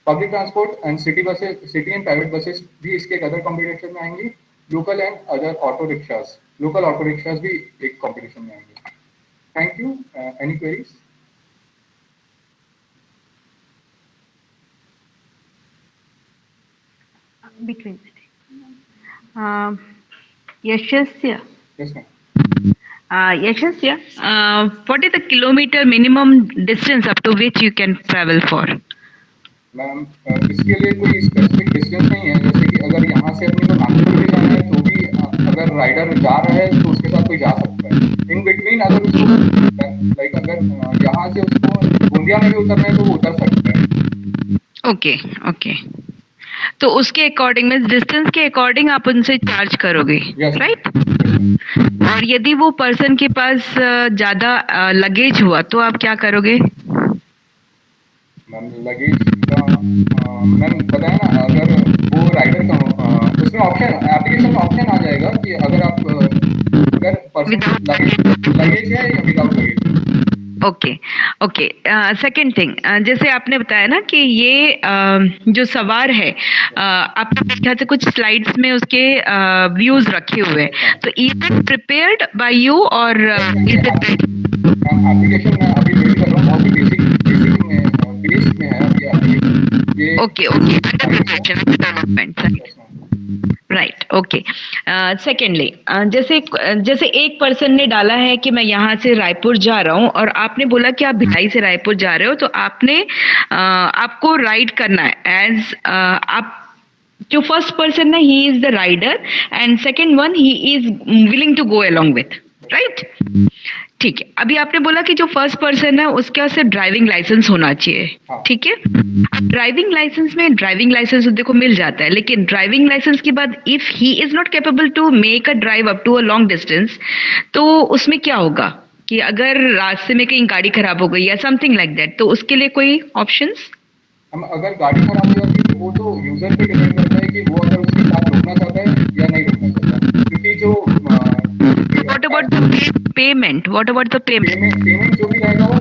Public transport and city and private buses भी इसके एक अदर कॉम्पिटिशन में आएंगी। Local and other auto rickshaws भी एक कॉम्पिटिशन में आएंगे। Thank you. Any queries? Between Yashasya. Yes, ma'am. Yashasya, what is the kilometer minimum distance up to which you can travel for? Ma'am इसके लिए कोई specific distance नहीं है, जैसे कि अगर अगर यहाँ से अपने को नागपुर भी जाना है तो भी अगर राइडर जा रहा है तो उसके साथ कोई जा सकता है। इन बिटवीन अगर उसको लाइक अगर यहाँ से उसको गोंदिया में भी उतरना है तो वो उतर सकता है। ओके ओके, तो उसके अकॉर्डिंग में डिस्टेंस के अकॉर्डिंग आप उनसे चार्ज करोगे, राइट? और यदि वो पर्सन के पास ज्यादा लगेज हुआ तो आप क्या करोगे? मैम लगेज का मैम बताया ना, अगर वो राइडर का उसमें ऑप्शन एप्लीकेशन में ऑप्शन आ जाएगा कि अगर आप अगर पर्सन लगेज है या without luggage. Okay okay, second thing, जैसे आपने बताया ना कि ये जो सवार है, आपने देखा था कुछ स्लाइड्स में उसके व्यूज रखे हुए हैं, तो is it prepared by you और इज इट एप्लीकेशन में अभी बिल्ड कर रहा हूं, बहुत बेसिक में है अभी application. Okay okay, under preparation development, right? Okay, secondly, जैसे एक पर्सन ने डाला है कि मैं यहाँ से रायपुर जा रहा हूँ और आपने बोला कि आप भिलाई से रायपुर जा रहे हो, तो आपको राइड करना है एज आप जो फर्स्ट पर्सन है he is the rider and second one he is willing to go along with, right? ठीक है, अभी आपने बोला कि जो फर्स्ट पर्सन है उसके सिर्फ ड्राइविंग लाइसेंस होना चाहिए, ठीक है? ड्राइविंग लाइसेंस में ड्राइविंग लाइसेंस देखो मिल जाता है, लेकिन ड्राइविंग लाइसेंस के बाद if he is not capable to make a drive up to a long distance, तो उसमें क्या होगा कि अगर रास्ते में कहीं गाड़ी खराब हो गई या समथिंग लाइक दैट, तो उसके लिए कोई ऑप्शंस? हम अगर गाड़ी खराब हो जाती है तो वो तो यूजर पे डिपेंड करता है कि वो अगर उसके साथ रुकना चाहता है या नहीं रुकना चाहता, क्योंकि जो What about the payment? What about the payment? Payment जो भी रहेगा वो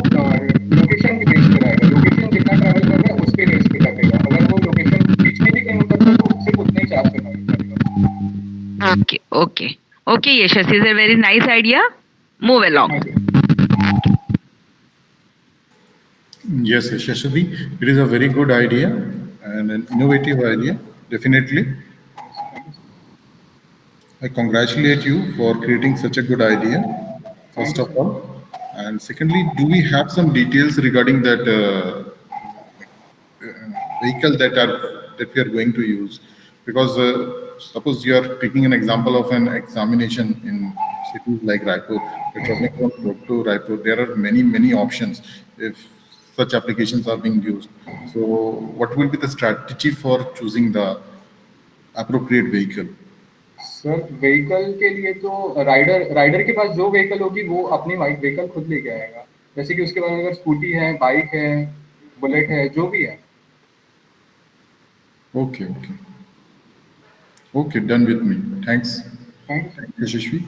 लोकेशन के बेस पे रहेगा, लोकेशन जितना ट्रैवल कर रहा है उस पे बेस पे लगेगा। अगर वो लोकेशन बीच में भी कहीं उतरता है तो सिर्फ उतना ही चार्ज करना पड़ेगा। Okay, okay, okay, Yashas, is a very nice idea. Move along. Yes, Yashasvi, it is a very good idea and an innovative idea, definitely. I congratulate you for creating such a good idea, first of all. And secondly, do we have some details regarding that vehicle that we are going to use? Because suppose you are taking an example of an examination in cities like Raipur, you're traveling from Road to Raipur, there are many options if such applications are being used. So what will be the strategy for choosing the appropriate vehicle? Sir vehicle के लिए तो rider के पास जो vehicle होगी वो अपनी vehicle खुद लेके आएगा, जैसे कि उसके पास अगर स्कूटी है, बाइक है, बुलेट है, जो भी है। Okay, done with me. Thanks. Thank you, Yashasvi.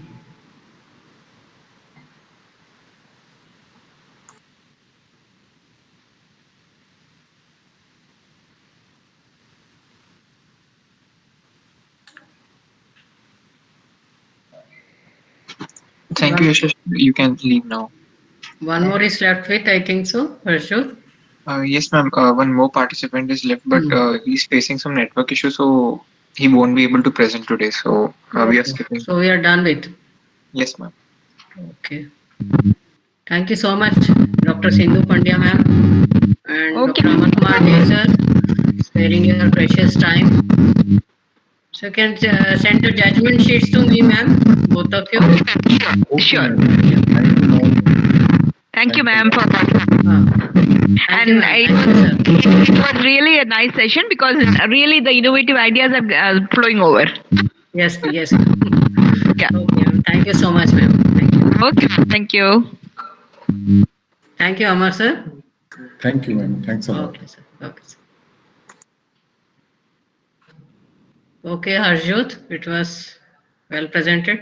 Thank you, Yashash. You can leave now. One more is left with, I think so, Harshut. Yes, ma'am. One more participant is left, but he's facing some network issue, so he won't be able to present today. So we are skipping. So we are done with. Yes, ma'am. Okay. Thank you so much, Dr. Sindhu Pandya ma'am and Dr. Amar Kumar Dey sir, sparing your precious time. So you can send the judgment sheets to me, ma'am, both of you. Sure. Thank you, ma'am, for that. And it was really a nice session because really the innovative ideas are flowing over. Yes. Yeah. Okay. Thank you so much, ma'am. Thank you. Okay. Thank you. Thank you, Amar sir. Thank you, ma'am. Thanks a lot. Okay, sir. Okay, sir. Okay, Harjot, it was well presented.